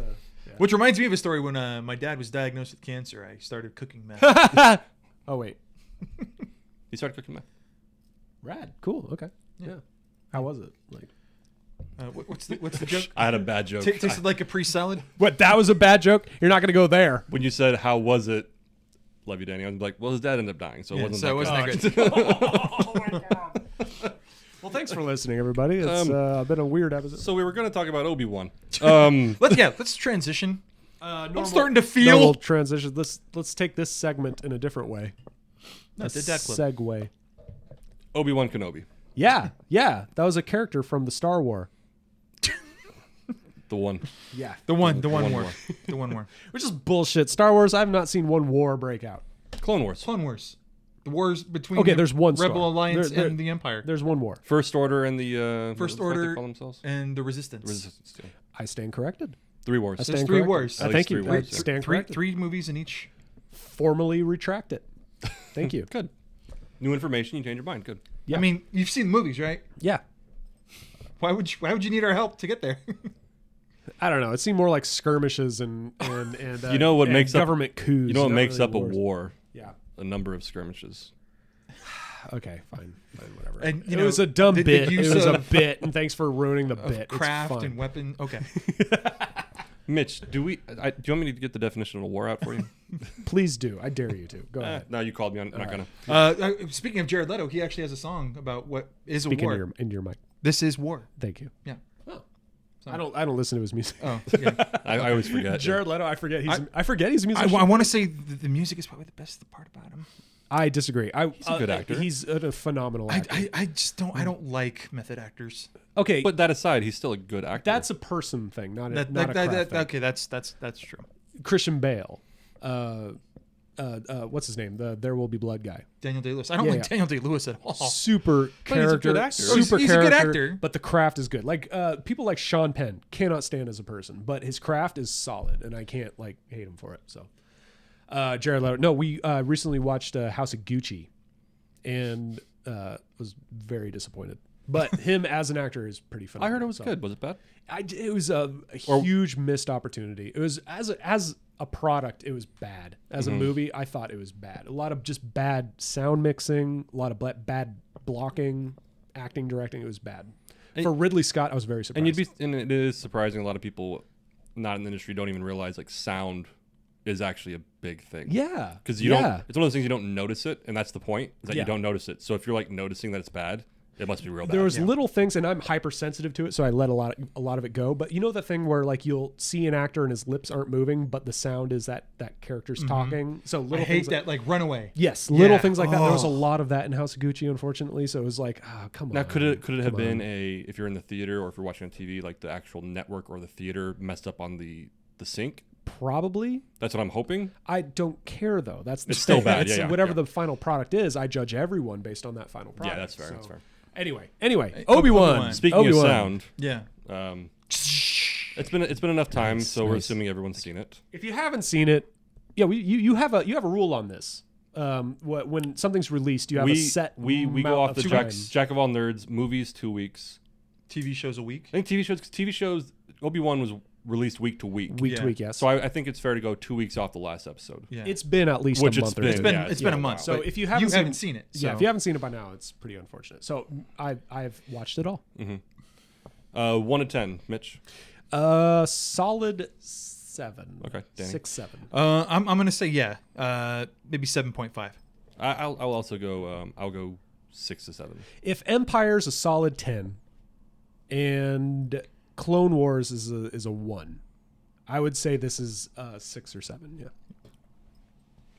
Which reminds me of a story when my dad was diagnosed with cancer. I started cooking meth. Oh wait. He started cooking meth. Rad. Cool. Okay. Yeah. How was it? Like What's the joke? I had a bad joke. Tasted like a pre-salad. what? That was a bad joke. You're not gonna go there. When you said, "How was it?" Love you, Danny. I was like, "Well, his dad ended up dying, so it wasn't that good." that great. Oh my god. Well, thanks for listening, everybody. It's been a weird episode. So we were going to talk about Obi-Wan. Let's transition. I'm starting to feel We'll transition. Let's take this segment in a different way. No, the dad clip. Segue. Obi-Wan Kenobi, Yeah. That was a character from the Star War. the one. Yeah. The one One war. War. The one war. Which is bullshit. Star Wars. I have not seen one war break out. Clone Wars. Clone Wars. The wars between there's one Rebel Star. Alliance There- and the Empire. There's one war. First Order and the First what the fuck Order they call themselves? and the Resistance. Resistance. Yeah. I stand corrected. 3 wars. I There's stand 3 corrected. wars. At Thank least you. 3 I wars, yeah. stand corrected. Three movies in each. Formally retract it. Thank you. Good. New information. You change your mind. Good. Yeah. I mean, you've seen the movies, right? Yeah. Why would you need our help to get there? I don't know. It seemed more like skirmishes and You know what and makes up- government coups. You know what not makes really up a wars. war? Yeah. A number of skirmishes. Okay. Fine. Whatever. And, it was a dumb the bit. It use was a of- bit, and thanks for ruining the bit. It's Craft fun. and weapon. Okay. Mitch, do you want me to get the definition of a war out for you? Please do. I dare you to. Go ahead. No, you called me. I'm not right. gonna. Speaking of Jared Leto, he actually has a song about what is Speak a war. into your mic. This is war. Thank you. Yeah. I don't listen to his music. Oh, yeah. I always forget. Jared Leto. I forget he's a I musician. want to say the music is probably the best part about him. I disagree. He's a good actor. He's a phenomenal actor. I just don't. I don't like method actors. Okay, But that aside, he's still a good actor. that's a person thing, not a craft thing. Okay, that's true. Christian Bale. What's his name? The There Will Be Blood guy. Daniel Day-Lewis. I don't Yeah, like yeah. Daniel Day-Lewis at all. Super But he's a character. good actor. Super He's a good character, actor. but the craft is good. Like people like Sean Penn cannot stand as a person, but his craft is solid, and I can't like hate him for it. So, Jared Leto. No, we recently watched House of Gucci, and was very disappointed. But him as an actor is pretty I phenomenal. heard it was good. Was it bad? It was a huge missed opportunity. It was as a product, it was bad. As a movie, I thought it was bad. A lot of just bad sound mixing, a lot of bad blocking, acting, directing. It was bad. For Ridley Scott, I was very surprised. And it is surprising. A lot of people not in the industry don't even realize like sound is actually a big thing. Yeah. Because you don't. It's one of those things you don't notice it, and that's the point. Is that you don't notice it. So if you're like noticing that it's bad, it must be real bad. There was little things, and I'm hypersensitive to it, so I let a lot of it go. But you know the thing where like you'll see an actor and his lips aren't moving, but the sound is that character's talking. So little I hate things that, like Runaway. yes, little things like that. There was a lot of that in House of Gucci, unfortunately. So it was like, come on. Now, could it have been if you're in the theater or if you're watching on TV, like the actual network or the theater messed up on the sync? Probably. That's what I'm hoping. I don't care though. That's the It's still thing. bad. It's Yeah, whatever the final product is, I judge everyone based on that final product. Yeah, that's fair. So, That's fair. Anyway, Obi-Wan. Obi-Wan. Speaking Obi-Wan. of sound, Yeah. it's been enough time, so we're assuming everyone's seen it. If you haven't seen it, you have a rule on this. When something's released, you have a set. We amount go off the of time. jack of all nerds. Movies 2 weeks. TV shows a week. I think TV shows. Obi-Wan was released week to week. Week to week, yes. So I think it's fair to go 2 weeks off the last episode. Yeah. It's been at least Which a it's month. been. It's been a month. So but if you haven't seen it, yeah, so. if you haven't seen it by now, it's pretty unfortunate. So I've watched it all. 1 to 10, Mitch. Solid 7. Okay, Danny. 6, 7. I'm gonna say maybe 7.5. I'll also go. I'll go 6 to 7. If Empire's a solid 10, and Clone Wars is a 1, I would say this is 6 or 7. Yeah.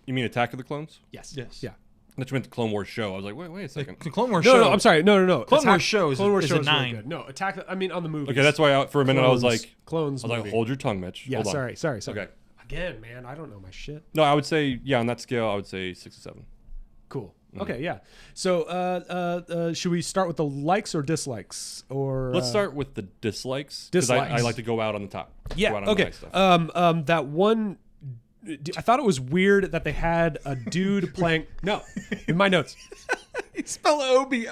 You mean Attack of the Clones? Yes. Yes. Yeah. That you meant the Clone Wars show. I was like, wait a second. The Clone Wars No, show. no, I'm sorry. No. Clone Wars show is Clone Wars is show a is really 9. good. No, on the movies. Okay, that's why for a minute I was like, Clones. like, hold your tongue, Mitch. Yeah, Hold on. sorry. Okay. Again, man, I don't know my shit. No, I would say on that scale, I would say 6 to 7. Cool. Okay, yeah. So, should we start with the likes or dislikes, or Let's start with the dislikes. Because I Dislikes. like to go out on the top. Yeah. Go out on the Okay. nice stuff. That one. I thought it was weird that they had a dude playing. No, in my notes. You spell Obee.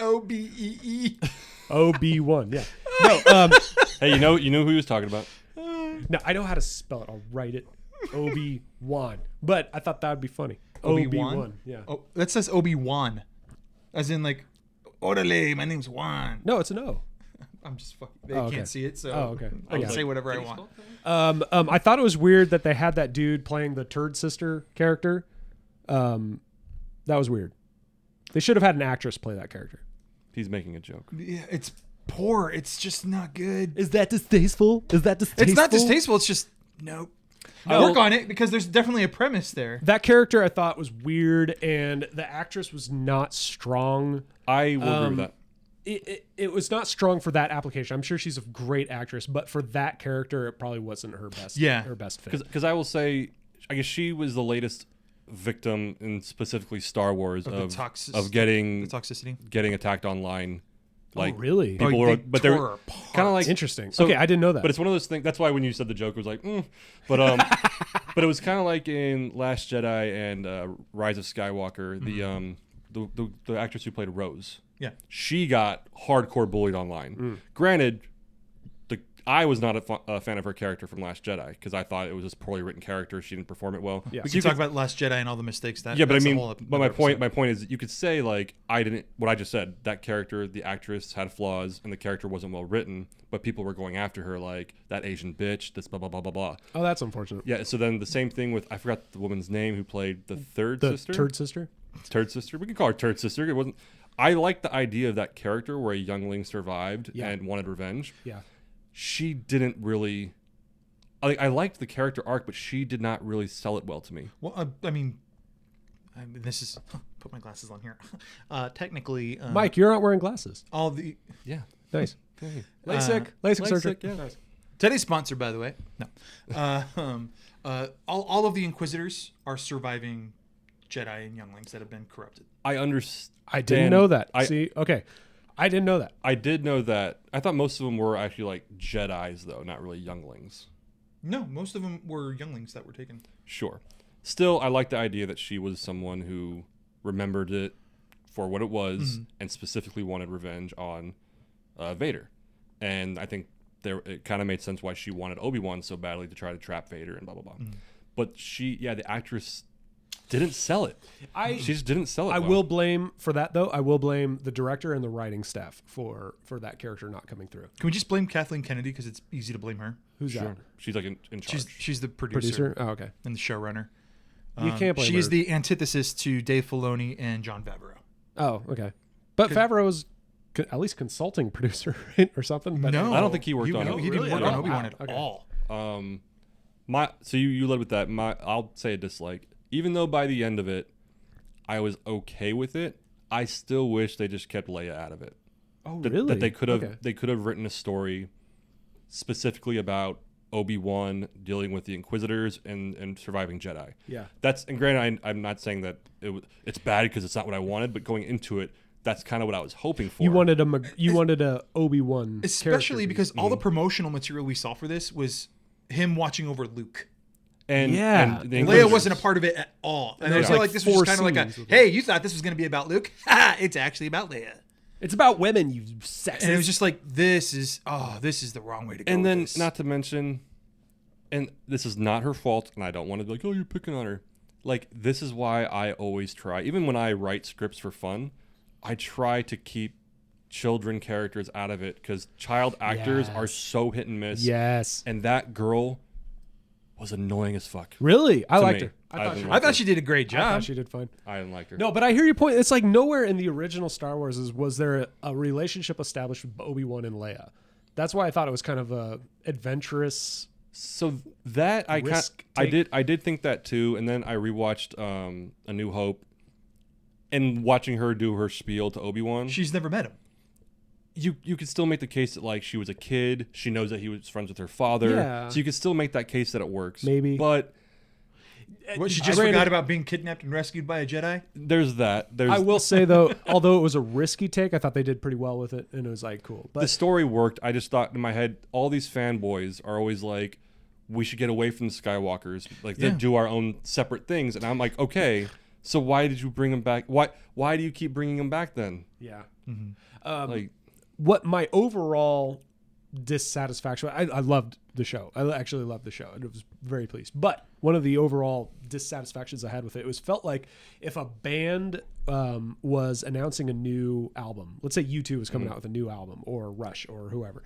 Obi-Wan. Yeah. No. Hey, you know who he was talking about. No, I know how to spell it. I'll write it. Obi-Wan. But I thought that would be funny. Obi-Wan? Obi-Wan. Yeah. Oh, that says Obi-Wan, as in like, orale, my name's Juan. No, it's an O. I'm just fucking. They Oh, okay. can't see it, so Okay. I can Yeah. say whatever I want. I thought it was weird that they had that dude playing the Turd Sister character. That was weird. They should have had an actress play that character. He's making a joke. Yeah, it's poor. It's just not good. Is that distasteful? It's not distasteful. It's just nope. I'll work on it because there's definitely a premise there. That character I thought was weird, and the actress was not strong. I will agree with that. It was not strong for that application. I'm sure she's a great actress, but for that character, it probably wasn't her best. Yeah. Her best fit. Because I will say, I guess she was the latest victim in specifically Star Wars of getting the toxicity. getting attacked online. Like really? people were, but they're kind of like Interesting. So, okay, I didn't know that. But it's one of those things. That's why when you said the joke, it was like, but but it was kind of like in Last Jedi and Rise of Skywalker. The actress who played Rose. Yeah. She got hardcore bullied online. Granted, I was not a fan of her character from Last Jedi because I thought it was this poorly written character. She didn't perform it well. Yeah. We can talk about Last Jedi and all the mistakes that. Yeah, but I that's a mean, whole but my other point episode. is, you could say like what I just said. That character, the actress had flaws, and the character wasn't well written. But people were going after her like that Asian bitch. This blah blah blah blah blah. oh, that's unfortunate. Yeah. So then the same thing with I forgot the woman's name who played the third The sister. Turd Sister. Turd sister. We can call her Turd sister. It wasn't. I like the idea of that character where a youngling survived and wanted revenge. Yeah. She didn't really. I liked the character arc, but she did not really sell it well to me. Well, I mean, this is put my glasses on here. Technically, Mike, you're not wearing glasses. all the Yeah. Nice. LASIK surgery. yeah. Nice. today's sponsor, by the way. No, all of the Inquisitors are surviving Jedi and younglings that have been corrupted. I understand. I didn't know that. I didn't know that. I did know that. I thought most of them were actually like Jedis, though, not really younglings. No, most of them were younglings that were taken. Sure. Still, I like the idea that she was someone who remembered it for what it was and specifically wanted revenge on Vader. And I think it kind of made sense why she wanted Obi-Wan so badly to try to trap Vader and blah, blah, blah. But the actress didn't sell it. She just didn't sell it. I well. will blame for that though. I will blame the director and the writing staff for that character not coming through. Can we just blame Kathleen Kennedy because it's easy to blame her? Who's that? She's like in charge. She's the producer Oh, okay. and the showrunner. You can't blame She her. is the antithesis to Dave Filoni and Jon Favreau. Oh, okay. But Favreau was at least consulting producer, right? Or something. But No, I don't think he worked on it. He didn't Really? work Oh, on wow. Obi-Wan at Okay. all. So you led with that. I'll say a dislike. Even though by the end of it, I was okay with it, I still wish they just kept Leia out of it. Oh, That, really? that they could have Okay. they could have written a story specifically about Obi-Wan dealing with the Inquisitors and surviving Jedi. Yeah. And granted, I'm not saying that it's bad because it's not what I wanted, but going into it, that's kind of what I was hoping for. You wanted a Obi-Wan, Especially character because piece. all the promotional material we saw for this was him watching over Luke. and Yeah. and the Leia Inquisitors- wasn't a part of it at all. And I there's feel like like this was 4 just kind of like a, scenes with hey, you thought this was going to be about Luke? Ha! It's actually about Leia. It's about women, you sexist. And it was just like, this is the wrong way to go. And with then, this. not to mention, and this is not her fault, and I don't want to be like, oh, you're picking on her. Like, this is why I always try, even when I write scripts for fun, I try to keep children characters out of it because child actors are so hit and miss. yes. And that girl was annoying as fuck. Really? I To liked me. her. I thought she did a great I thought job. she did fine. I didn't like her. No, but I hear your point. It's like nowhere in the original Star Wars was there a relationship established with Obi-Wan and Leia. That's why I thought it was kind of a adventurous. So that I Risk did think that too, and then I rewatched A New Hope, and watching her do her spiel to Obi-Wan. She's never met him. You could still make the case that like she was a kid. She knows that he was friends with her father. Yeah. So you could still make that case that it works. Maybe. But What, she just Granted- forgot about being kidnapped and rescued by a Jedi? there's that. There's I will say though, although it was a risky take, I thought they did pretty well with it, and it was like cool. the But story worked. I just thought in my head, all these fanboys are always like, we should get away from the Skywalkers. Like they Yeah. do our own separate things. And I'm like, okay, so why did you bring them back? Why do you keep bringing them back then? yeah, Like what my overall dissatisfaction. I loved the show. I actually loved the show, and I was very pleased. But one of the overall dissatisfactions I had with it was felt like if a band was announcing a new album, let's say U2 was coming out with a new album, or Rush, or whoever,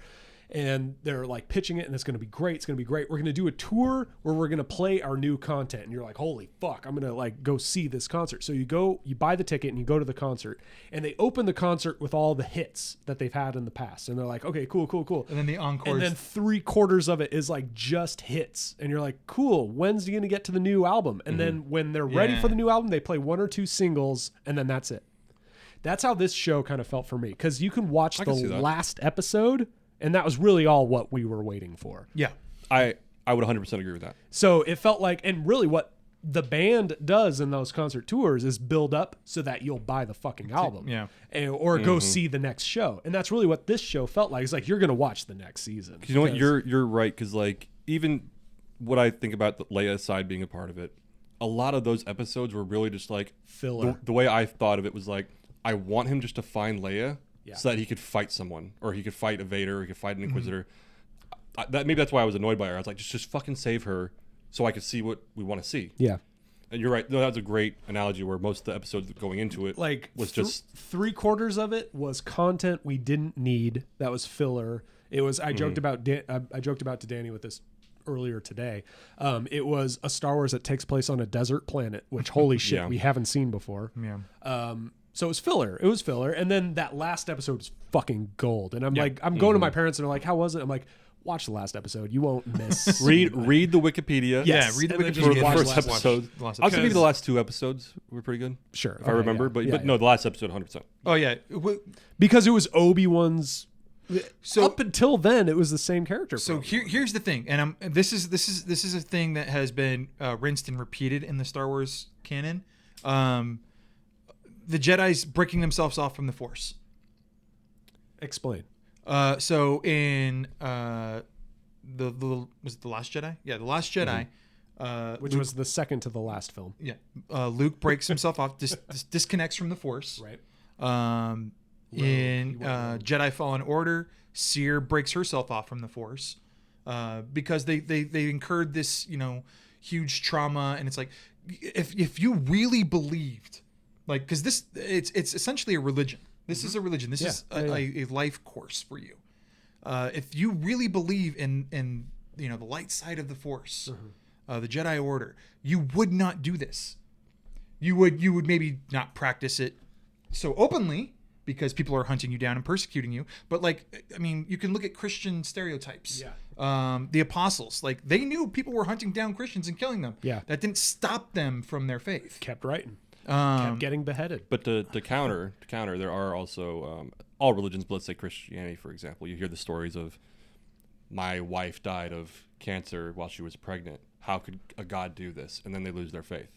and they're like pitching it, and it's going to be great. It's going to be great. We're going to do a tour where we're going to play our new content, and you're like, holy fuck, I'm going to like go see this concert. So you buy the ticket and you go to the concert, and they open the concert with all the hits that they've had in the past, and they're like, okay, cool. And then the encore. And then 3/4 of it is like just hits. And you're like, cool, when's he going to get to the new album? And then when they're ready Yeah. for the new album, they play 1 or 2 singles, and then that's it. That's how this show kind of felt for me. Because you can watch can the see that. last episode, and that was really all what we were waiting for. yeah. I would 100% agree with that. So it felt like, and really what the band does in those concert tours is build up so that you'll buy the fucking album. Yeah. Or go see the next show. And that's really what this show felt like. It's like, you're going to watch the next season. You know what? 'Cause- You're right, because like even what I think about the Leia side being a part of it, a lot of those episodes were really just like Filler. The way I thought of it was like, I want him just to find Leia so that he could fight someone, or he could fight a Vader, or he could fight an Inquisitor. Maybe that's why I was annoyed by her. I was like, just fucking save her, so I could see what we want to see. Yeah. And you're right. No, that was a great analogy where most of the episodes going into it Like was just 3/4 of it was content we didn't need. That was filler. It was. I joked about. I joked about to Danny with this earlier today. It was a Star Wars that takes place on a desert planet, which holy shit, Yeah. we haven't seen before. Yeah. So it was filler. It was filler. And then that last episode was fucking gold. And I'm like, I'm going to my parents and they're like, how was it? I'm like, watch the last episode. You won't miss. read the Wikipedia. Yes. Yeah, read the And then Wikipedia just For the watch first last one. episode. The last I'll say maybe episode. the last 2 episodes were pretty good. Sure. If I remember, yeah. but Yeah, no, the last episode 100%. Oh, yeah. because it was Obi-Wan's. So- up until then, it was the same character. So probably. here's the thing, and this is a thing that has been rinsed and repeated in the Star Wars canon. The Jedi's breaking themselves off from the Force. Explain. So in was it the Last Jedi? Yeah, the Last Jedi. Which was the second to the last film. Yeah, Luke breaks himself off, disconnects from the Force. Right. In Jedi Fallen Order, Seer breaks herself off from the Force because they incurred this huge trauma, and it's like if you really believed, like, because it's essentially a religion. This is a religion. This is a life course for you. If you really believe in the light side of the Force, the Jedi Order, you would not do this. You would maybe not practice it so openly because people are hunting you down and persecuting you. But you can look at Christian stereotypes. Yeah. The apostles, they knew people were hunting down Christians and killing them. Yeah. That didn't stop them from their faith. Kept writing. Kept getting beheaded. But to counter, there are also all religions, but let's say Christianity, for example. You hear the stories of my wife died of cancer while she was pregnant. How could a God do this? And then they lose their faith.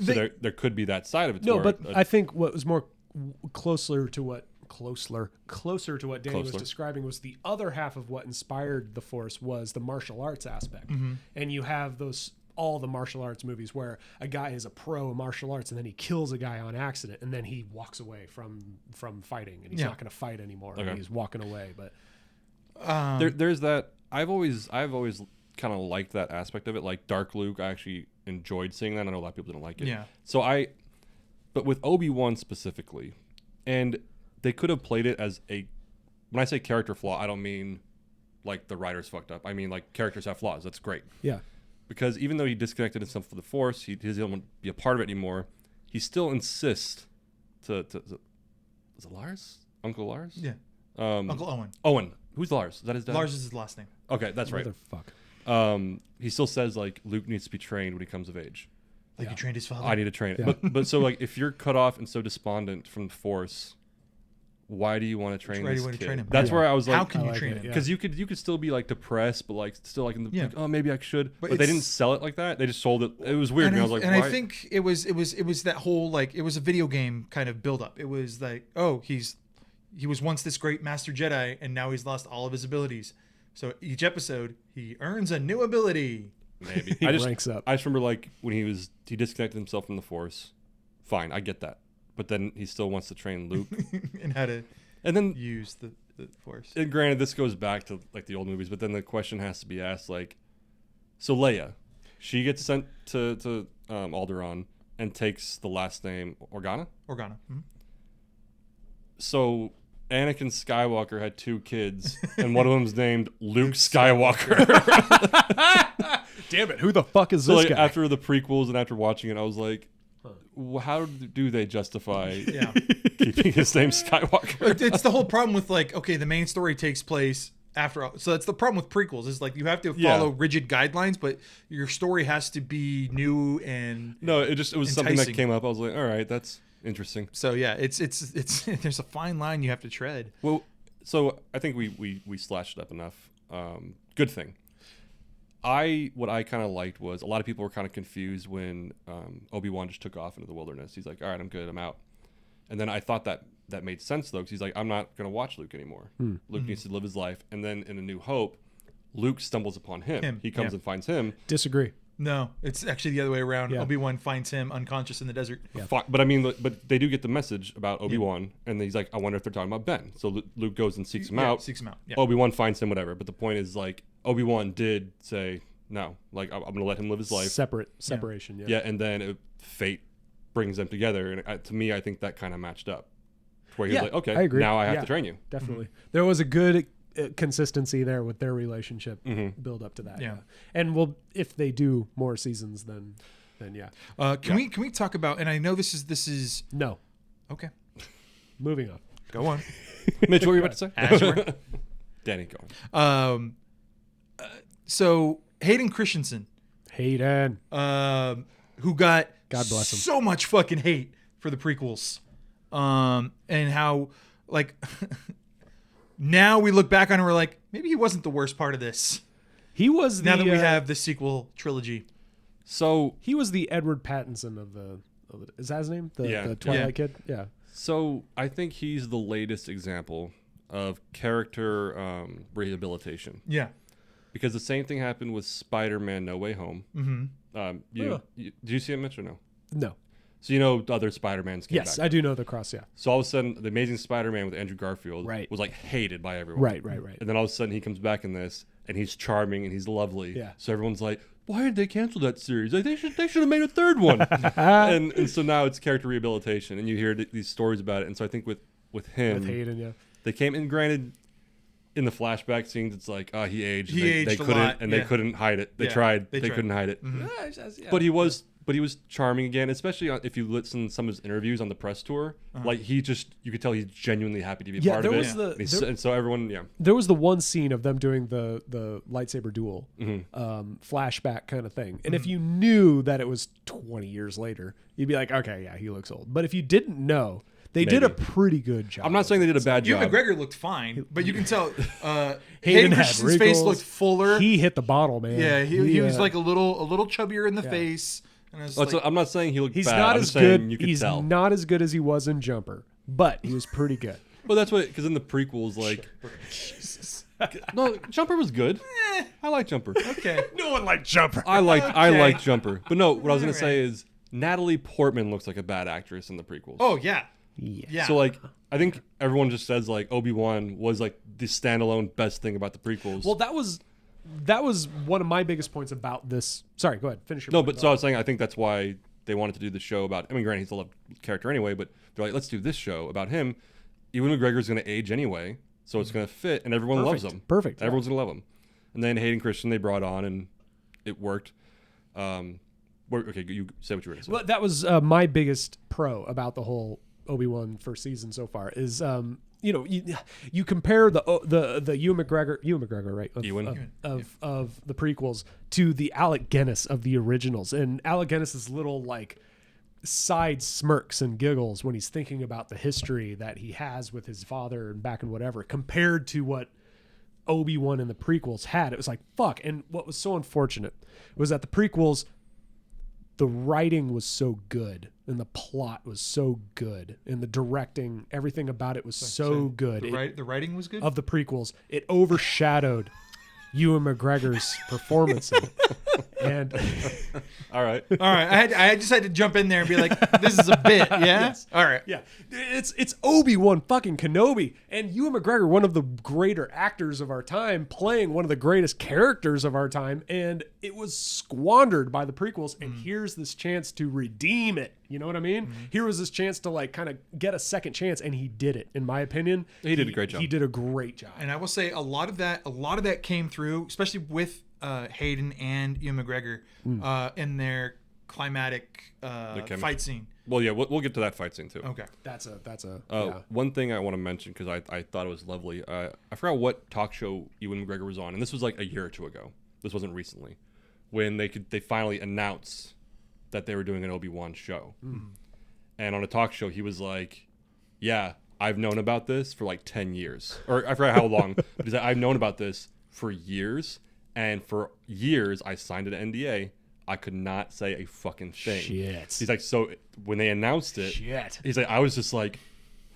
So there could be that side of it. No, but I think what was more closer to what Danny was describing was the other half of what inspired the Force was the martial arts aspect. And you have all the martial arts movies where a guy is a pro in martial arts and then he kills a guy on accident and then he walks away from fighting and he's not going to fight anymore. Okay. And he's walking away. But there's that. I've always kind of liked that aspect of it. Like Dark Luke, I actually enjoyed seeing that. I know a lot of people didn't like it. Yeah. But with Obi-Wan specifically, and they could have played it as when I say character flaw, I don't mean like the writers fucked up. I mean like characters have flaws. That's great. yeah. Because even though he disconnected himself from the Force, he doesn't want to be a part of it anymore. He still insists to is it Lars? Uncle Lars? Yeah. Uncle Owen. Owen. Who's Lars? Is that his dad? Lars is his last name. Okay, that's right. Motherfuck. He still says like Luke needs to be trained when he comes of age. Like he trained his father. I need to train it. Yeah. But so like if you're cut off and so despondent from the Force, why do you want to train Why do this you want to kid? train him? That's where I was like, how can you like train it, him? yeah. because you could still be like depressed, but like still like in the like, oh maybe I should. But they it's- didn't sell it like that. They just sold it. It was weird. And I was like, I why? think it was that whole it was a video game kind of build up. It was like, oh, he was once this great master Jedi and now he's lost all of his abilities. So each episode he earns a new ability. Maybe He I just ranks up. I just remember like when he disconnected himself from the Force. Fine, I get that. But then he still wants to train Luke, And how to and then use the Force. and granted, this goes back to like the old movies, but then the question has to be asked, like, so Leia, she gets sent to Alderaan and takes the last name Organa. Organa. Mhm. So Anakin Skywalker had 2 kids, and one of them's named Luke Skywalker. Damn it. Who the fuck is So this like, guy? after the prequels and after watching it, I was like, how do they justify Yeah. keeping his name Skywalker? It's the whole problem with the main story takes place after all. So that's the problem with prequels is like you have to follow rigid guidelines, but your story has to be new and No, it was something that enticing. came up. I was like, all right, that's interesting. so yeah, it's there's a fine line you have to tread. Well, so I think we slashed it up enough. Good thing. What I kind of liked was a lot of people were kind of confused when Obi-Wan just took off into the wilderness. He's like, all right, I'm good, I'm out. And then I thought that made sense though, because he's like, I'm not going to watch Luke anymore. Luke needs to live his life. And then in A New Hope, Luke stumbles upon him. He comes and finds him. Disagree. No, it's actually the other way around. Yeah. Obi-Wan finds him unconscious in the desert. But I mean, but they do get the message about Obi-Wan, and he's like, I wonder if they're talking about Ben. So Luke goes and seeks him out. Seeks him out. Yeah. Obi-Wan finds him, whatever. But the point is, like, Obi-Wan did say, no, like, I'm going to let him live his life. Separation. Yeah, and then fate brings them together. And to me, I think that kind of matched up. Where he was like, okay, I agree. now I have Yeah, to train you. Definitely. There was a good consistency there with their relationship build up to that. Yeah. And if they do more seasons, then yeah. Can we talk about? And I know this is No. okay. Moving on. Go on. Mitch, what were you about to say? Ashmore. Danny, go on. So Hayden Christensen, Hayden. who got God bless him. so much fucking hate for the prequels, and how like now we look back on it, we're like, maybe he wasn't the worst part of this. He was Now that we have the sequel trilogy. So he was the Edward Pattinson of the is that his name? The Twilight Yeah. kid? Yeah. So I think he's the latest example of character rehabilitation, Yeah. because the same thing happened with Spider-Man: No Way Home. Yeah. Did you see it, Mitch, or no? No. So you know the other Spider-Mans came Yes, back. I do know the cross, yeah. So all of a sudden, the Amazing Spider-Man with Andrew Garfield Right. was like hated by everyone. Right. And then all of a sudden, he comes back in this, and he's charming and he's lovely. Yeah. So everyone's like, "Why did they cancel that series? Like they should have made a third one." and so now it's character rehabilitation, and you hear these stories about it. And so I think with him, With Hayden, yeah. they came in. Granted, in the flashback scenes, it's like, he aged. He They aged a couldn't, lot, and they couldn't hide it. They Yeah, tried. they They tried. couldn't hide it. Mm-hmm. But he was charming again, especially if you listen to some of his interviews on the press tour. Like you could tell he's genuinely happy to be part of it. And so everyone, There was the one scene of them doing the lightsaber duel, flashback kind of thing. And if you knew that it was 20 years later, you'd be like, okay, yeah, he looks old. But if you didn't know, they did a pretty good job. I'm not saying they did a bad job. Ewan McGregor looked fine, but you can tell Hayden Hayden had Christensen's face wrinkles. looked fuller. He hit the bottle, man. Yeah, he was like a little chubbier in the face. And I was Well, like, I'm not saying he looked He's bad. not I'm as saying good. you could He's tell. not as good as he was in Jumper, but he was pretty good. Well, that's what, because in the prequels, like, no, Jumper was good. I like Jumper. okay. No one liked Jumper. I like Jumper. But no, what I was gonna say is Natalie Portman looks like a bad actress in the prequels. Oh yeah. Yeah. So like, I think everyone just says like Obi-Wan was like the standalone best thing about the prequels. Well, that was one of my biggest points about this. Sorry, go ahead. Finish your no, point. but so I was saying I think that's why they wanted to do the show about. I mean, granted, he's a loved character anyway, but they're like, let's do this show about him. Ewan McGregor's going to age anyway, so it's going to fit, and everyone loves him. Perfect. Everyone's going to love him. And then Hayden Christensen they brought on, and it worked. Okay, you say what you were going to say. Well, that was my biggest pro about the whole Obi-Wan first season so far is you compare the Ewan McGregor right of the prequels to the Alec Guinness of the originals, and Alec Guinness's little like side smirks and giggles when he's thinking about the history that he has with his father and back and whatever compared to what Obi-Wan in the prequels had. It was like fuck. And what was so unfortunate was that the prequels, the writing was so good and the plot was so good and the directing, everything about it was so good. The writing was good of the prequels. It overshadowed Ewan McGregor's performance in it. And All right. I just had to jump in there and be like, this is a bit, yeah? Yes. All right. yeah, it's Obi-Wan fucking Kenobi and Ewan McGregor, one of the greater actors of our time, playing one of the greatest characters of our time, and it was squandered by the prequels. And here's this chance to redeem it. You know what I mean? Here was this chance to like kind of get a second chance, and he did it. In my opinion, He did a great job. He did a great job. And I will say a lot of that came through, especially with Hayden and Ewan McGregor in their climatic fight scene. Well, yeah, we'll get to that fight scene too. Okay. That's a yeah. One thing I want to mention because I thought it was lovely. I forgot what talk show Ewan McGregor was on, and this was like a year or two ago. This wasn't recently, when they finally announced that they were doing an Obi-Wan show. And on a talk show, he was like, "Yeah, I've known about this for like 10 years, or I forgot how long, but he's like, I've known about this for years, and for years I signed an NDA." I could not say a fucking thing. Shit. He's like, so when they announced it, Shit. he's like, I was just like,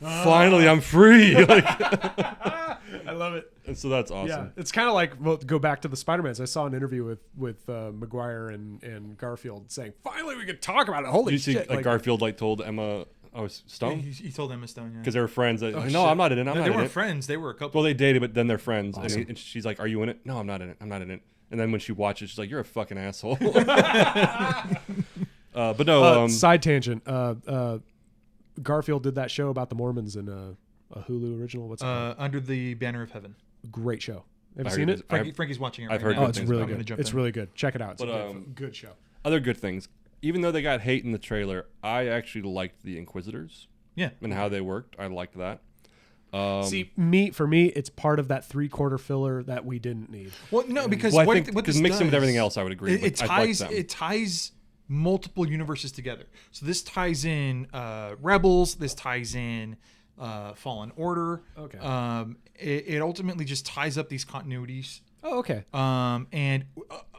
finally, I'm free. Like, I love it. and so that's awesome. Yeah, it's kind of like, well, go back to the Spider-Mans. I saw an interview with Maguire and Garfield saying, finally we could talk about it. Holy Did you see shit. like Garfield like told Emma Stone? He told Emma Stone, yeah. Because they were friends. No, shit. I'm not in it. I'm No, not they in weren't it. friends. They were a couple. Well, they dated, but then they're friends. Awesome. And she's like, are you in it? No, I'm not in it. I'm not in it. And then when she watches, she's like, you're a fucking asshole. But no. Side tangent. Garfield did that show about the Mormons in a Hulu original. What's it called? Under the Banner of Heaven. Great show. Have you I seen heard it? Frankie's watching it I've right heard now. Oh, it's things really about I'm gonna good. jump It's in. really good. Check it out. It's But, a good show. Other good things. Even though they got hate in the trailer, I actually liked the Inquisitors Yeah. and how they worked. I liked that. See, for me, it's part of that 3/4 filler that we didn't need. Well, no, because Well, I what think this because mixing with does- everything else, I would agree. It but I liked ties them. it ties multiple universes together. So this ties in Rebels. This ties in Fallen Order. Okay. It ultimately just ties up these continuities. Oh, okay. And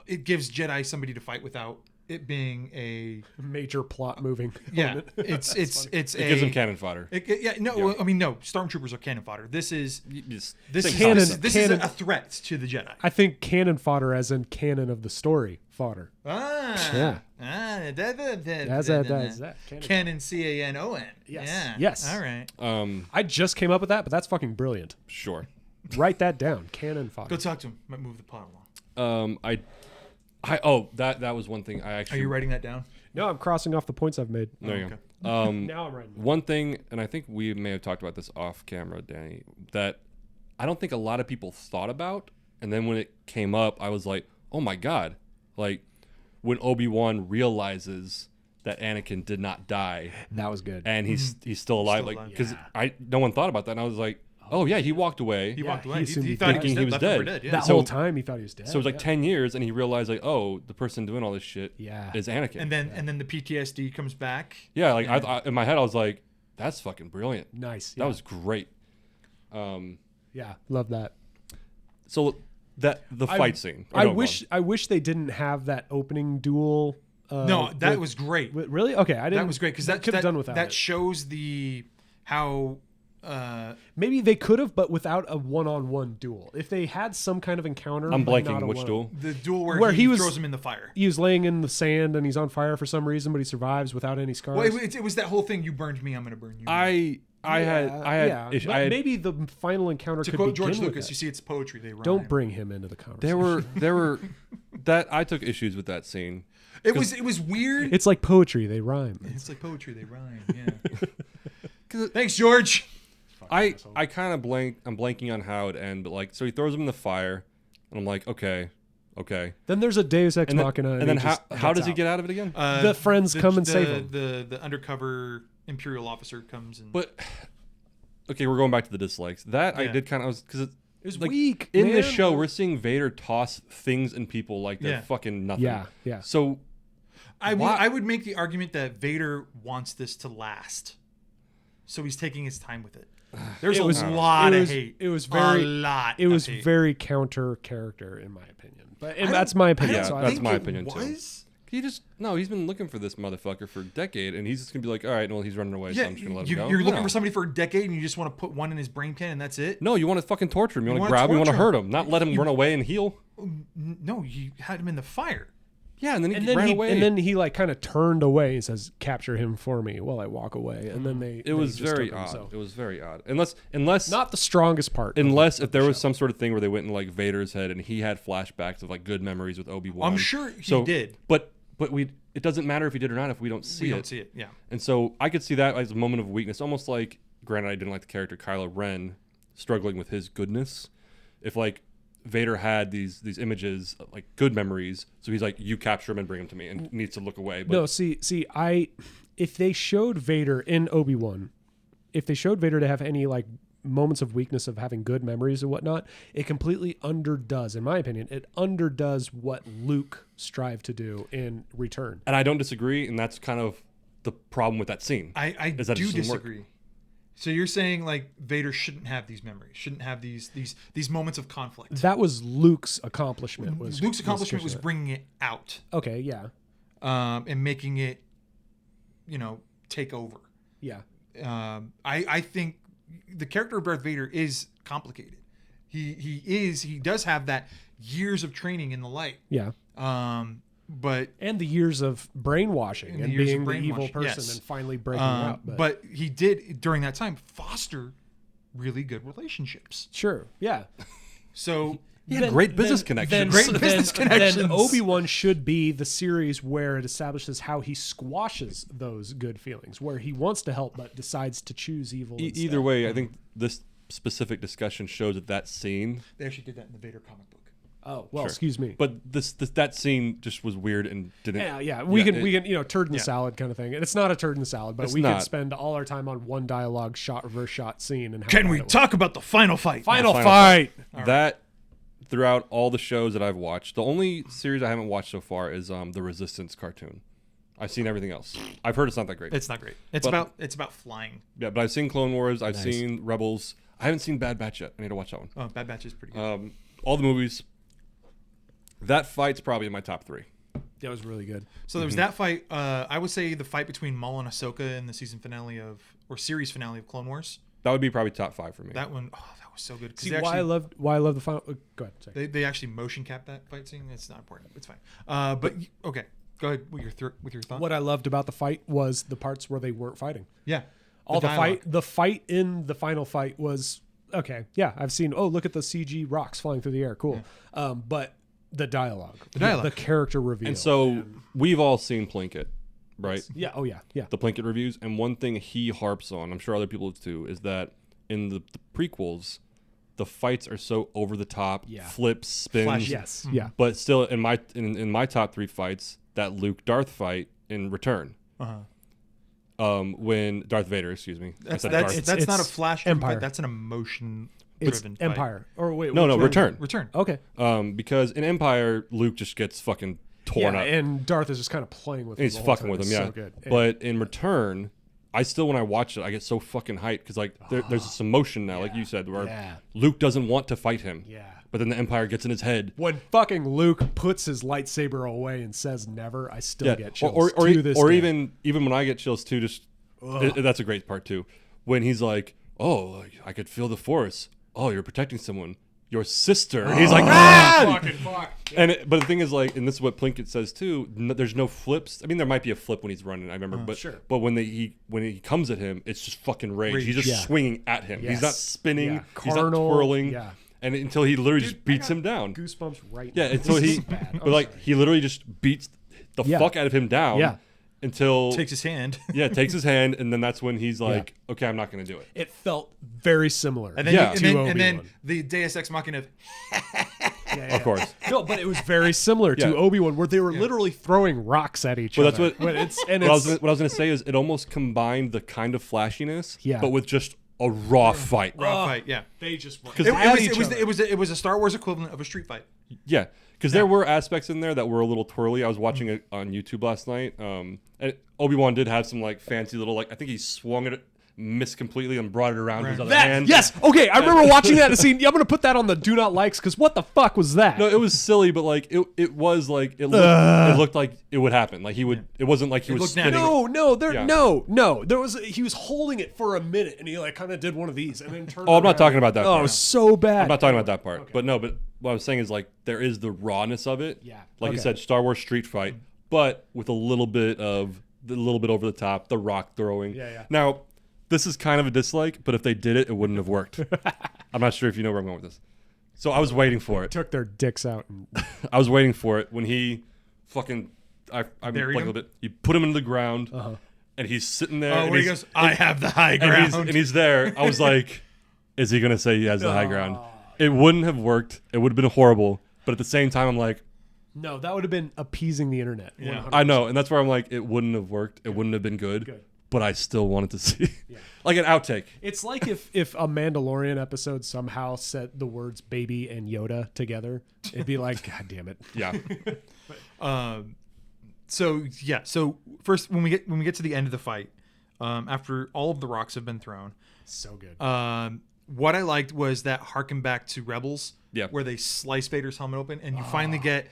it gives Jedi somebody to fight without it being a Major plot moving. yeah. element. It's it gives a them cannon fodder. well, I mean, no, stormtroopers are cannon fodder. This is Just this same is Canon- concept. this canon- is a threat to the Jedi. I think canon fodder as in canon of the story fodder. Yeah. That's that. Canon CANON. Yes. Yeah. Yes. All right. I just came up with that, but that's fucking brilliant. Sure. Write that down. Canon fodder. Go talk to him. Might move the pot along. That was one thing I Are actually. you writing that down? No, I'm crossing off the points I've made. There you okay. go. Now I'm writing. One thing, and I think we may have talked about this off camera, Danny, that I don't think a lot of people thought about. And then when it came up, I was like, oh my God. Like when Obi-Wan realizes that Anakin did not die That was good. and he's still alive. Still Like, alive. because no one thought about that. And I was like, oh yeah, he walked away. He walked away. he assumed He he thought thinking he was left him for dead. Yeah. that So- whole time he thought he was dead. So it was like 10 years and he realized like, oh, the person doing all this shit Yeah. is Anakin. and then the PTSD comes back. yeah, like I in my head, I was like, that's fucking brilliant. Nice. That was great. Yeah, love that. So the fight scene. Oh, I no, go wish they didn't have that opening duel. No, that with- was great. really okay. I didn't. That was great because that could have done without that it. shows how Maybe they could have, but without a one-on-one duel. If they had some kind of encounter, I'm but not blanking a which one- duel. the duel Where he he was- throws him in the fire. He was laying in the sand and he's on fire for some reason, but he survives without any scars. Well, it was that whole thing. You burned me, I'm going to burn you. I had but maybe the final encounter to could quote begin George with Lucas, that. you see, it's poetry. They rhyme. Don't bring him into the conversation. there were that I took issues with that scene. It was weird. It's like poetry; they rhyme. It's like poetry. They rhyme. Yeah. Thanks, George. I kind of I'm blanking on how it ended, but like so he throws him in the fire, and I'm like, okay. Then there's a Deus Ex And then, Machina, and then he how just how gets does he out. get out of it again? The friends come and save him. The undercover Imperial officer comes and. But okay, we're going back to the dislikes. That I Yeah. did kind of because It was like, weak in man. this show. We're seeing Vader toss things and people like they're Yeah. fucking nothing. Yeah. So I would make the argument that Vader wants this to last, so he's taking his time with it. There's It a was- lot it of was- hate. it was very- a lot. It was of hate. very counter character, in my opinion. But I don't- that's my I opinion. don't Yeah, so I that's think my it opinion, too. was. he's been looking for this motherfucker for a decade, and he's just gonna be like, all right, well he's running away, so Yeah, I'm just gonna let him go. you're looking No. for somebody for a decade, and you just want to put one in his brain can, and that's it. No, you want to fucking torture him. You want to wanna grab him. You want to torture hurt him, not let him run away and heal. No, you had him in the fire. Yeah, and then he and then ran he away. and then he like kind of turned away and says, "Capture him for me," while I walk away. And then it was just very took him, odd. so. It was very odd. Unless Not the strongest part. of Unless the if there was show. some sort of thing where they went in like Vader's head and he had flashbacks of like good memories with Obi-Wan. I'm sure he did. But it doesn't matter if he did or not if we don't see We it. don't see it. Yeah. And so I could see that as a moment of weakness, almost like, granted I didn't like the character Kylo Ren struggling with his goodness. If like Vader had these images like good memories, so he's like, you capture him and bring him to me, and needs to look away. But No, if they showed Vader in Obi-Wan, if they showed Vader to have any like moments of weakness of having good memories and whatnot, it completely underdoes, in my opinion, it underdoes what Luke strived to do in Return. and I don't disagree, and that's kind of the problem with that scene. I is that it do just didn't work. disagree. So you're saying like Vader shouldn't have these memories, shouldn't have these moments of conflict. That was Luke's accomplishment. Luke's accomplishment was pushing bringing it out, it. Okay, yeah. and making it, take over. Yeah. I think the character of Darth Vader is complicated. He does have that years of training in the light. Yeah. But And the years of brainwashing And and the years being of the evil brainwashing, person yes. and finally breaking out. but he did during that time foster really good relationships. Sure, yeah. So He had great business connections. Great business connections. Then Obi-Wan should be the series where it establishes how he squashes those good feelings, where he wants to help but decides to choose evil. instead. Either way, I think this specific discussion shows that scene. they actually did that in the Vader comic book. Oh well, Sure. excuse me. But that scene just was weird and didn't. Yeah. We can turd in the yeah. salad kind of thing. And it's not a turd in the salad, but It's we not. could spend all our time on one dialogue shot versus shot scene. And how Can bad we it was. talk about the final fight? Final Final fight? That throughout all the shows that I've watched, the only series I haven't watched so far is the Resistance cartoon. I've seen everything else. I've heard it's not that great. It's not great. It's But- about flying. Yeah, but I've seen Clone Wars. I've Nice. seen Rebels. I haven't seen Bad Batch yet. I need to watch that one. Oh, Bad Batch is pretty good. All the movies. That fight's probably in my top 3. That was really good. So there was that fight. I would say the fight between Maul and Ahsoka in the season finale series finale of Clone Wars. That would be probably top 5 for me. That one, that was so good. 'Cause See they why I love the final. Go ahead. Sorry. they actually motion capped that fight scene. It's not important. It's fine. Okay, go ahead with your thought. What I loved about the fight was the parts where they weren't fighting. Yeah, The fight in the final fight was okay. Yeah, I've seen. Oh, look at the CG rocks flying through the air. Cool. But the dialogue, the character reveal, and so we've all seen Plinkett, right? yeah. Oh yeah. Yeah. The Plinkett reviews, and one thing he harps on, I'm sure other people do too, is that in the prequels, the fights are so over the top, Yeah. flips, spins. Flash, Yes. Yeah. But still, in my top 3 fights, that Luke Darth fight in Return. When Darth Vader, excuse me, That's Darth. that's not a it's flash Empire. fight. That's an emotion It's driven Empire. Or wait. No, which one? Return. Return. Okay. Because in Empire, Luke just gets fucking torn up. And Darth is just kind of playing with him. He's the whole fucking time. with him, It's yeah. So good. But in Return, I still, when I watch it, I get so fucking hyped because like there's this emotion now, like you said, where Yeah. Luke doesn't want to fight him. Yeah. But then the Empire gets in his head. When fucking Luke puts his lightsaber away and says never, I still get chills or to this day. even when I get chills too, just that's a great part too. When he's like, "Oh, I could feel the Force. Oh, you're protecting someone, your sister." And he's like, "Ah!" fucking fuck. But the thing is, like, and this is what Plinkett says too. There's no flips. I mean, there might be a flip when he's running. I remember, but Sure. but when he comes at him, it's just fucking rage. He's just Yeah. swinging at him. He's Yes. not spinning. Yeah. He's not Carnal, twirling. yeah. And until he literally just I beats got him down. Goosebumps right Yeah, now. until This he, is bad. but like he literally just beats the Yeah. fuck out of him down. Yeah. Until Takes his hand. takes his hand, and then that's when he's like, "Okay, I'm not going to do it." It felt very similar. And then, Yeah. and, to then Obi-Wan. and then the Deus Ex Machina of Of course. No, but it was very similar to Yeah. Obi-Wan, where they were literally throwing rocks at each Well, other. that's what- But it's and What I it's was going to say is it almost combined the kind of flashiness, Yeah. but with just a raw fight. raw fight. Yeah. they just Because It was a Star Wars equivalent of a street fight. Yeah, because there were aspects in there that were a little twirly. I was watching it on YouTube last night. And Obi-Wan did have some like fancy little I think he swung it, missed completely, and brought it around his other hand. Yes. Okay, I remember watching that and seeing. I'm gonna put that on the do not likes because what the fuck was that? No, it was silly, but like it was like it looked like it would happen. Like he would. It wasn't like he was looked spinning. natural. No. There was he was holding it for a minute and he like kind of did one of these and then turned. Oh, I'm not around. talking about that Oh, it part. was so bad. I'm not talking about that part. But no, but what I was saying is like there is the rawness of it. Yeah. Like you Okay. said, Star Wars street fight, but with a little bit over the top, the rock throwing. Yeah. Now, this is kind of a dislike, but if they did it, it wouldn't have worked. I'm not sure if you know where I'm going with this. So I was waiting for it. Took their dicks out. And, I was waiting for it when he fucking I'm Buried like him? a bit. You put him into the ground, and he's sitting there. Oh, and where he he's- goes, I have the high and ground. he's there. I was like, is he gonna say he has the high ground? It wouldn't have worked. It would have been horrible. But at the same time, I'm like, no, that would have been appeasing the internet. Yeah. 100%. I know, and that's where I'm like, it wouldn't have worked. It wouldn't have been good. Good. But I still wanted to see, like an outtake. It's like if a Mandalorian episode somehow said the words baby and Yoda together, it'd be like, God damn it. Yeah, So first when we get to the end of the fight, after all of the rocks have been thrown, So good. what I liked was that harken back to Rebels, Yeah. where they slice Vader's helmet open, and you finally get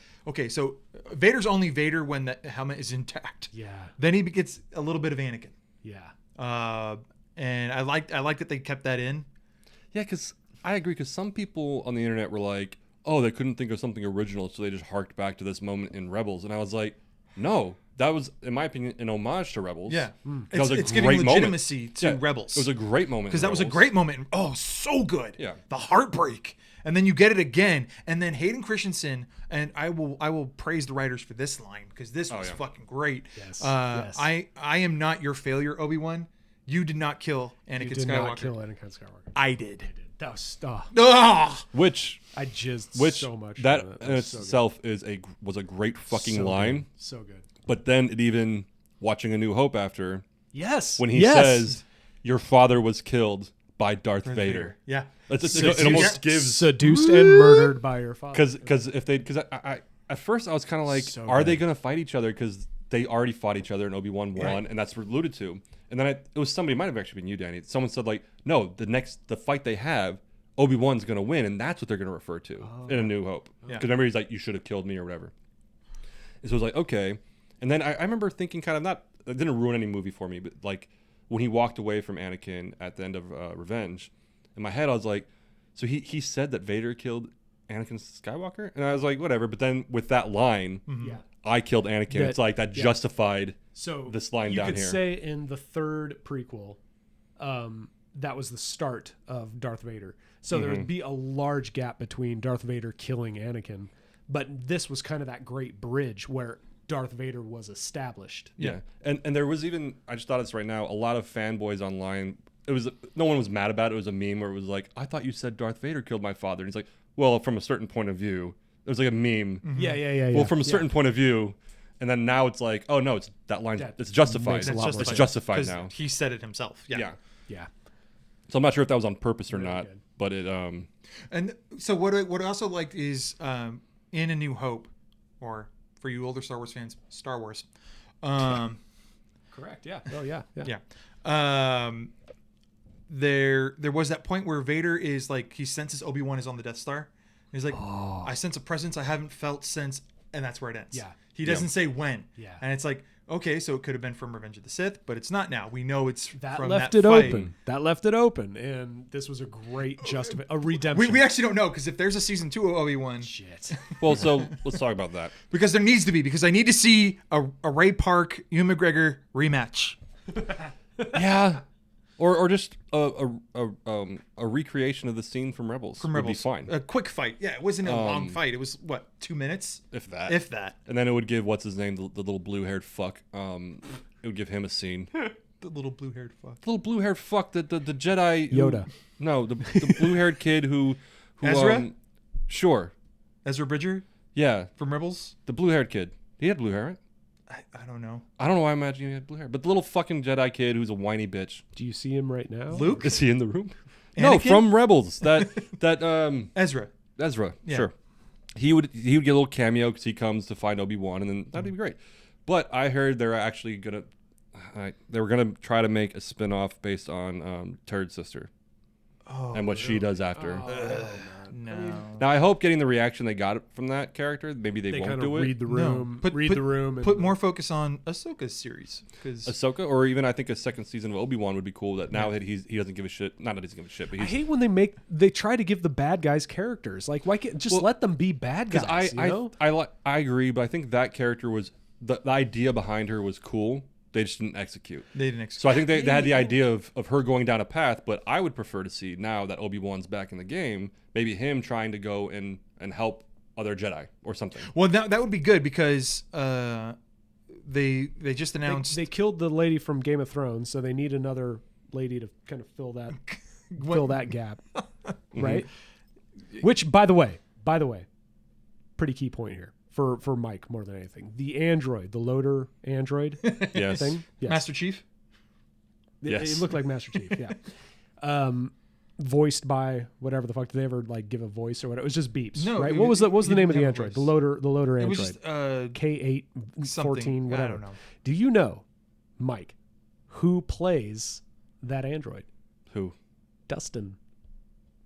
so Vader's only Vader when the helmet is intact. Yeah. Then he gets a little bit of Anakin, Yeah. and I like that they kept that in. yeah. Because I agree. Because some people on the internet were like, oh, they couldn't think of something original, so they just harked back to this moment in Rebels, and I was like, no, that was, in my opinion, an homage to Rebels. Yeah, That was a it's giving great moment. legitimacy to Yeah, Rebels. It was a great moment because in that was a Rebels. great moment. Oh, so good. Yeah. The heartbreak, and then you get it again, and then Hayden Christensen, and I will praise the writers for this line because this was yeah. fucking great. Yes. Yes. I am not your failure, Obi-Wan. You did not kill Anakin You did Skywalker. not kill Anakin Skywalker. I did. That was Which I jizzed so much. that on it. in was so good. itself was a great fucking So line. good. So good. But then it even watching A New Hope after Yes. when he Yes. says, "Your father was killed by Darth Vader." Yeah. It almost gives seduced and murdered by your father. because I at first I was kind of like, So are good. they gonna fight each other? Because they already fought each other and Obi-Wan won, and that's alluded to. And then it was somebody, it might have actually been you, Danny. Someone said like, no, the fight they have, Obi-Wan's gonna win, and that's what they're gonna refer to in A New Hope. Because remember he's like, you should have killed me or whatever. And so it was like, okay. And then I remember thinking kind of it didn't ruin any movie for me, but like when he walked away from Anakin at the end of Revenge, in my head I was like, so he said that Vader killed Anakin Skywalker? And I was like, whatever. But then with that line, yeah. I killed Anakin, it's like that justified So this line you down could here. say in the third prequel, that was the start of Darth Vader. So there would be a large gap between Darth Vader killing Anakin, but this was kind of that great bridge where Darth Vader was established. Yeah. And there was even, I just thought of this right now, a lot of fanboys online, no one was mad about it. It was a meme where it was like, I thought you said Darth Vader killed my father. And he's like, well, from a certain point of view. It was like a meme. Mm-hmm. Yeah. Well, from a certain point of view. And then now it's like, oh no, it's that line. It's justified. It's justified now. He said it himself. Yeah. So I'm not sure if that was on purpose or not, but it. And so what I also liked is in A New Hope, or for you older Star Wars fans, Star Wars. Correct. Yeah. Oh yeah. There was that point where Vader is like, he senses Obi-Wan is on the Death Star. He's like, I sense a presence I haven't felt since, and that's where it ends. Yeah. He doesn't say when. Yeah. And it's like, okay, so it could have been from Revenge of the Sith, but it's not now. We know it's that from left that it fight. open. That left it open, and this was a great a redemption. We actually don't know, because if there's a season 2 of Obi-Wan, shit. Well, so let's talk about that. because there needs to be, because I need to see a Ray Park, Ewan McGregor rematch. Yeah. Or just a recreation of the scene from Rebels. From would Rebels. be fine. A quick fight. Yeah, it wasn't a long fight. It was, 2 minutes? If that. If that. And then it would give, what's his name, the little blue-haired fuck. It would give him a scene. The little blue-haired fuck. The little blue-haired fuck, the Jedi. Yoda. No, the blue-haired kid who Ezra? Sure. Ezra Bridger Yeah. from Rebels? The blue-haired kid. He had blue hair, right? I don't know. I don't know why I imagine he had blue hair. But the little fucking Jedi kid who's a whiny bitch. Do you see him right now? Luke? Is he in the room? Anakin? No, from Rebels. That Ezra. Yeah. Sure. He would get a little cameo because he comes to find Obi-Wan, and then that'd be great. But I heard they're actually gonna try to make a spin-off based on Turd Sister. Oh, and what she does after. no. Now I hope getting the reaction they got from that character, maybe they won't kind do of it. read the room. No. Read the room. And Put more focus on Ahsoka's series, because Ahsoka, or even I think a second season of Obi-Wan would be cool. That now that he doesn't give a shit. Not that he doesn't give a shit, but I he's, hate when they try to give the bad guys characters. Like, why can't just let them be bad guys? I agree, but I think that character was the idea behind her was cool. They just didn't execute. So I think they had the idea of her going down a path, but I would prefer to see now that Obi-Wan's back in the game, maybe him trying to go and help other Jedi or something. Well, that would be good, because they just announced they killed the lady from Game of Thrones, so they need another lady to kind of fill that gap, right? Which, by the way, pretty key point here. For Mike more than anything, the android, the loader android Yes. thing, yes. Master Chief. Yes. It looked like Master Chief, yeah. Voiced by whatever the fuck. Did they ever give a voice or what? It was just beeps, No, right? What was the name of the have a android? voice. The loader It android. was just K814, whatever. I don't know. Do you know, Mike, who plays that android? Who? Dustin.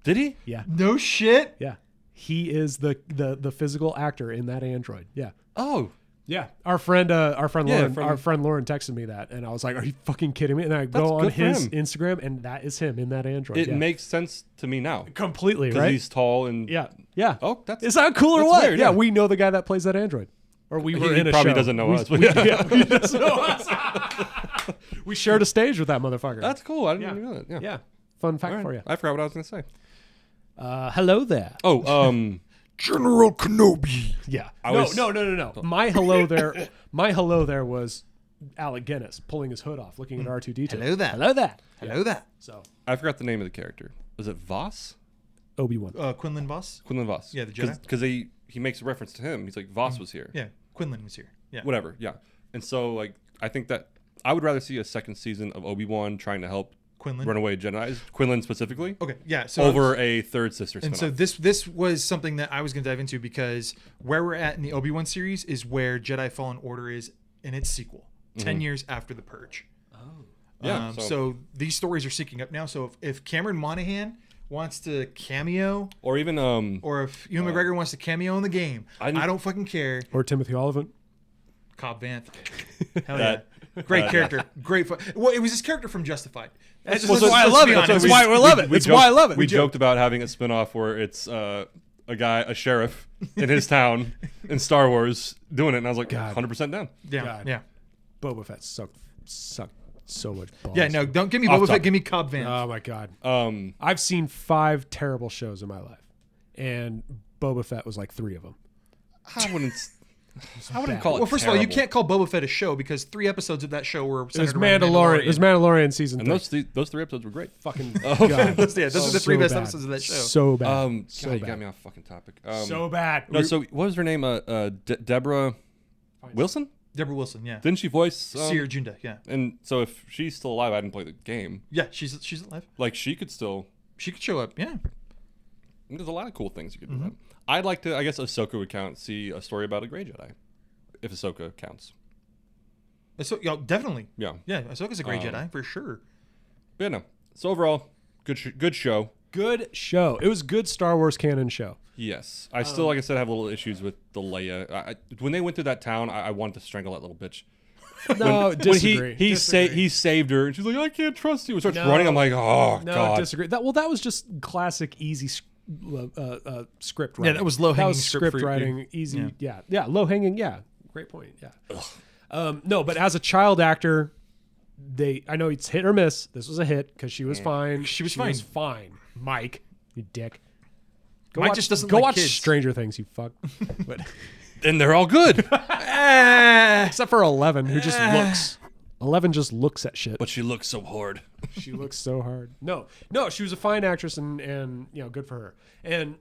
Did he? Yeah. No shit. Yeah. He is the physical actor in that android. Yeah. Oh. Yeah. Our friend Lauren, from- our friend Lauren texted me that, and I was like, "Are you fucking kidding me?" And I go on good for his him. Instagram, and that is him in that android. It yeah. makes sense to me now. completely Because right. he's tall and... Yeah. Yeah. Oh, that's... Is that cool or that's what? weird, yeah. yeah. We know the guy that plays that android, or we were He in a probably show. doesn't know us. But He doesn't know us. We shared a stage with that motherfucker. That's cool. I didn't Yeah. even know that. Yeah. Yeah. Fun fact All right. for you. I forgot what I was going to say. Hello there. Oh, General Kenobi. Yeah. No. My hello there was Alec Guinness pulling his hood off, looking at R2D2. Hello there. Hello there. Hello there. So I forgot the name of the character. Was it Voss? Obi-Wan. Quinlan Voss. Quinlan Voss. Yeah, the Jedi. Because he makes a reference to him. He's like, Voss was here. Yeah, Quinlan was here. Yeah. Whatever. Yeah. And so, like, I think that I would rather see a second season of Obi-Wan trying to help Quinlan. runaway Jedi, Quinlan specifically, Okay. Yeah. So over a third sister spin-off. And so this was something that I was going to dive into, because where we're at in the Obi-Wan series is where Jedi Fallen Order is in its sequel, 10 years after The Purge. Yeah, so these stories are syncing up now. So if Cameron Monaghan wants to cameo, or even or if Ewan McGregor wants to cameo in the game, I don't fucking care. Or Timothy Olyphant. Cobb Vanth. Hell yeah. Great character. Great. Well, it was his character from Justified. That's why I love it. That's why we love it. That's why I love it. We joked about having a spin-off where it's a sheriff in his town in Star Wars doing it, and I was like, God. 100% down. Yeah. God. Yeah. Boba Fett sucked so much balls. Yeah. No, don't give me Off Boba Fett. topic. Give me Cobb Vanth. Oh my God. Um, I've seen 5 terrible shows in my life, and Boba Fett was like 3 of them. I wouldn't. I wouldn't call it. Well, first of all, you terrible. can't call Boba Fett a show because 3 episodes of that show were It was centered around Mandalorian. It was Mandalorian season And 3. those 3 episodes were great. Fucking Yeah, God. those are the 3 best bad. episodes of that show. So bad. God, so you bad. got me off fucking topic. So bad. No, so what was her name? Deborah Wilson? Deborah Wilson, yeah. Didn't she voice Seer Junda, yeah. And so if she's still alive, I didn't play the game. Yeah, she's alive. Like she could still. She could show up, yeah. There's a lot of cool things you could do. That. I'd like to. I guess Ahsoka would count. See a story about a Grey Jedi, if Ahsoka counts. Definitely. Yeah. Yeah, Ahsoka's a great Jedi, for sure. But yeah, no. So overall, good show. Good show. It was a good Star Wars canon show. Yes, I still, like I said, have little issues with the Leia. When they went through that town, I wanted to strangle that little bitch. No, disagree. When he saved her, and she's like, "I can't trust you." When starts running, I'm like, "Oh no, God." disagree. That was just classic easy script writing. Yeah, that was low-hanging That was script writing, easy. Yeah, low hanging. Yeah, great point. Yeah. No, but as a child actor, I know it's hit or miss. This was a hit because she was fine. She was fine. Mike, you dick. Mike just doesn't go like watch kids. Stranger Things, you fuck. But And they're all good, except for 11, who just looks. 11 just looks at shit. but she looks so hard. She looks so hard. No, she was a fine actress and good for her. And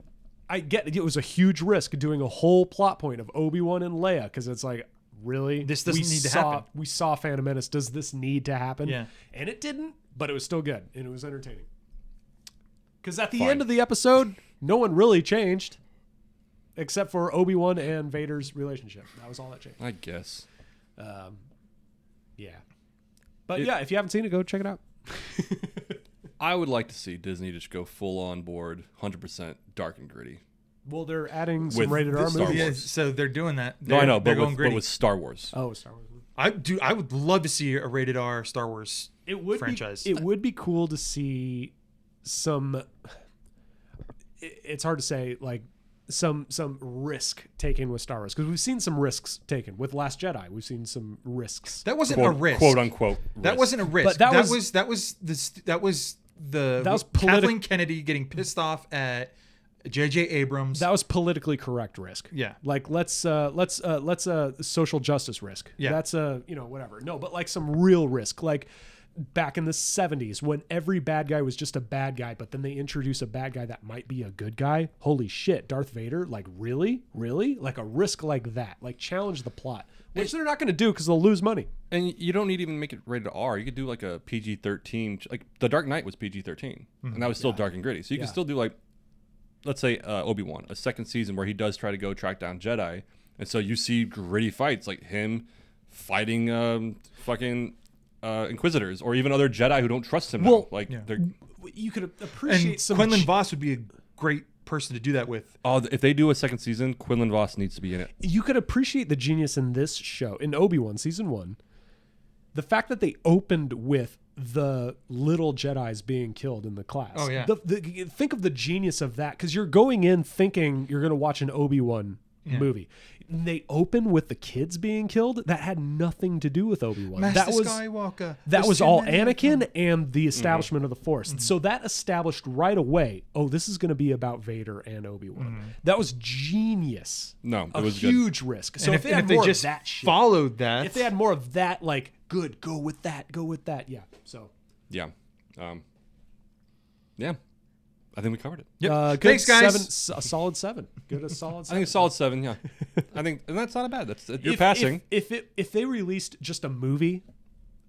I get it was a huge risk doing a whole plot point of Obi-Wan and Leia because it's like, really? This doesn't need to happen. We saw Phantom Menace. Does this need to happen? Yeah. And it didn't, but it was still good and it was entertaining. Because at the Fine. end of the episode, no one really changed except for Obi-Wan and Vader's relationship. That was all that changed. I guess. Yeah. But yeah, if you haven't seen it, go check it out. I would like to see Disney just go full on board, 100% dark and gritty. Well, they're adding some With rated R Star movies. Yeah, Wars. so they're doing that. No, I know, They're but going with, gritty. but with Star Wars. Oh, Star Wars. I would love to see a rated R Star Wars franchise. It would be cool to see some. It's hard to say, like some risk taken with Star Wars because we've seen some risks taken with Last Jedi. We've seen some risks. That wasn't a risk. Quote unquote. That risk. wasn't a risk. But that was Kathleen Kennedy getting pissed off at J.J. Abrams. That was politically correct risk. Yeah. Like let's social justice risk. Yeah. That's whatever. No, but like some real risk. Like back in the 70s when every bad guy was just a bad guy, but then they introduce a bad guy that might be a good guy. Holy shit, Darth Vader? Like really? Like a risk like that. Like challenge the plot. Which they're not going to do because they'll lose money. And you don't need to even make it rated R. You could do like a PG-13. Like The Dark Knight was PG-13, and that was still dark and gritty. So you can still do like, let's say Obi-Wan, a second season where he does try to go track down Jedi, and so you see gritty fights like him fighting fucking Inquisitors or even other Jedi who don't trust him. Well, now. Like they're You could appreciate and some. Quinlan Voss would be a great person to do that with. if they do a second season, Quinlan Voss needs to be in it. You could appreciate the genius in this show, in Obi-Wan season 1. The fact that they opened with the little Jedis being killed in the class. Oh, yeah. Think of the genius of that because you're going in thinking you're going to watch an Obi-Wan movie. And they open with the kids being killed. That had nothing to do with Obi-Wan. Master Skywalker. That was all Anakin and the establishment of the Force. So that established right away, this is going to be about Vader and Obi-Wan. That was genius. No, it a was huge risk. So And if they had they more just of that shit, followed that, if they had more of that, like good, go with that. Yeah. So Yeah, yeah. I think we covered it. Yep. good Thanks, guys. a solid 7. Good, a solid I 7. think a solid 7. Yeah, I think, and that's not bad. That's you're If- passing. If they released just a movie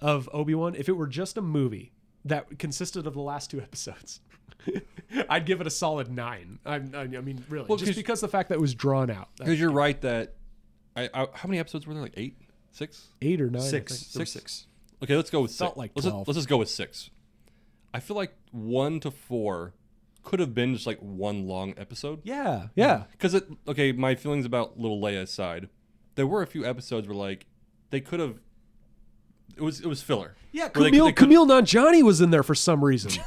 of Obi-Wan, if it were just a movie that consisted of the last 2 episodes, I'd give it a solid 9. I mean, really, Well, just because the fact that it was drawn out. Because you're right that how many episodes were there? Like 8, 6, 8 or 9. I Six. think. There were 6. Okay, let's go with 6. Felt like let's 12. just go with 6. I feel like 1 to 4 could have been just like one long episode. Yeah. Because my feelings about little Leia aside, there were a few episodes where like they could have. It was filler. Yeah, Where Kumail Nanjiani was in there for some reason.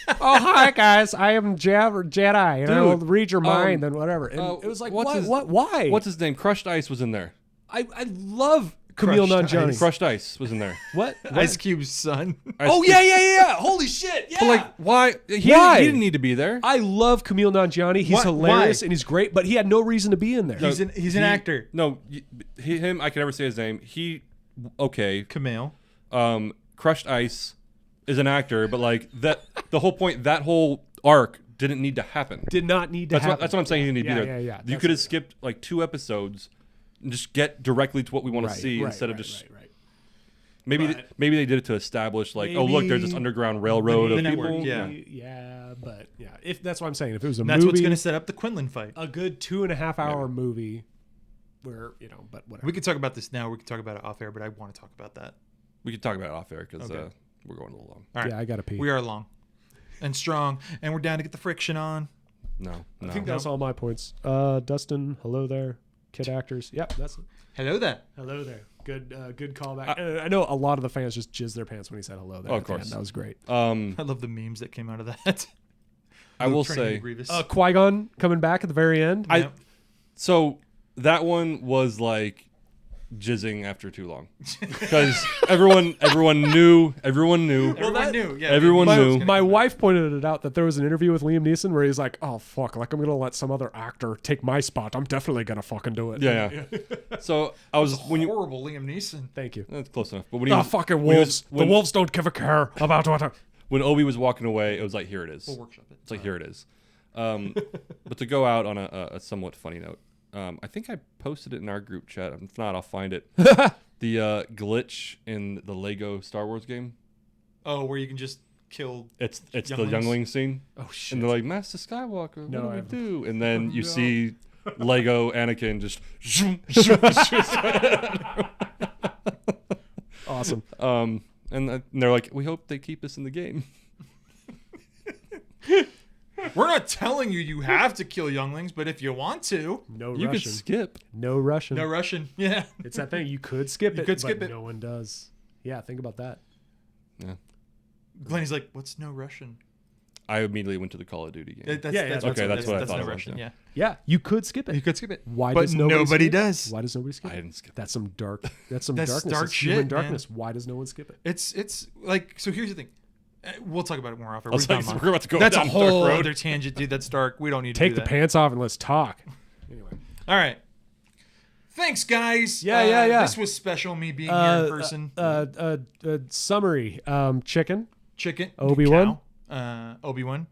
Oh, hi guys, I am Jedi, and I'll read your mind and whatever. And it was like, why? What's his name? Crushed Ice was in there. I love Kumail Crushed Nanjiani. Ice. Crushed Ice was in there. What? Ice Cube's son. Oh yeah. Holy shit! Yeah. But like, why? Why? He didn't need to be there. I love Kumail Nanjiani. He's Why- hilarious why? and he's great, but he had no reason to be in there. He's an actor. No, him. I can never say his name. Okay. Kumail. Crushed Ice is an actor, but like that, the whole point, that whole arc didn't need to happen. Did not need to That's happen. what I'm saying. He didn't need to be there. Yeah. You That's could have it. skipped like 2 episodes and just get directly to what we want to see instead of just maybe they did it to establish like, oh look, there's this underground railroad The of network, people. yeah. But if that's what I'm saying. If it was a And that's movie, what's going to set up the Quinlan fight. a good 2.5 hour movie, where but whatever. We could talk about this now. We could talk about it off air, but I want to talk about that. We could talk about it off air because Okay. we're going a little long. All right. Yeah, I gotta pee. We are long and strong, and we're down to get the friction on. No. I think that's all my points. Dustin, hello there. Kid actors. Yep, that's it. Hello there. Hello there. Good callback. I know a lot of the fans just jizzed their pants when he said hello there. Oh, at of the end. course. That was great. I love the memes that came out of that. I will Turning into say, Grievous. Qui-Gon coming back at the very end. Yep. so that one was like jizzing after too long because everyone knew. Everyone knew. Yeah, everyone knew. My wife pointed it out that there was an interview with Liam Neeson where he's like, "Oh fuck, like I'm gonna let some other actor take my spot. I'm definitely gonna fucking do it." Yeah. So I was when you. horrible Liam Neeson. Thank you. That's close enough. But when he Oh was, fucking when he wolves! was- when- The wolves don't give a care about what. When Obi was walking away, it was like, here it is. We'll workshop it. It's like, here it is. But to go out on a somewhat funny note, I think I posted it in our group chat. If not, I'll find it. The glitch in the Lego Star Wars game. Oh, where you can just kill. It's the Younglings? youngling scene. Oh shit! And they're like, Master Skywalker, No, what I do we do? And then you No. see Lego Anakin just Awesome. and they're like, we hope they keep this in the game. We're not telling you have to kill younglings, but if you want to, No You could Russian. skip. No Russian. no Russian. Yeah. It's that thing. You could skip You it. could skip but it. No one does. Yeah, think about that. Yeah. Glenny's like, what's no Russian? I immediately went to the Call of Duty game. That's Okay, that's what I thought no it was, Russian. yeah. Yeah. Yeah, you could skip it. You could skip it. Why But does nobody nobody skip it? does. Why does nobody skip I it? didn't skip. That's some dark. That's some That's darkness. dark It's shit, human man. darkness. Why does no one skip it? It's like, so here's the thing. We'll talk about it more often. I was like, we're about to go That's a down a whole dark road. other tangent, dude. That's dark. We don't need to Take do the that. pants off and let's talk. Anyway. All right. Thanks, guys. Yeah. This was special, me being here in person. Summary. Chicken. Chicken. Obi-Wan. Cow, Obi-Wan.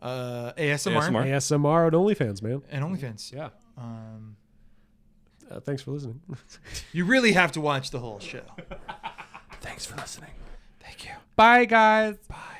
ASMR. ASMR. ASMR and OnlyFans, man. And OnlyFans. Yeah. Thanks for listening. You really have to watch the whole show. Thanks for listening. Thank you. Bye, guys. Bye.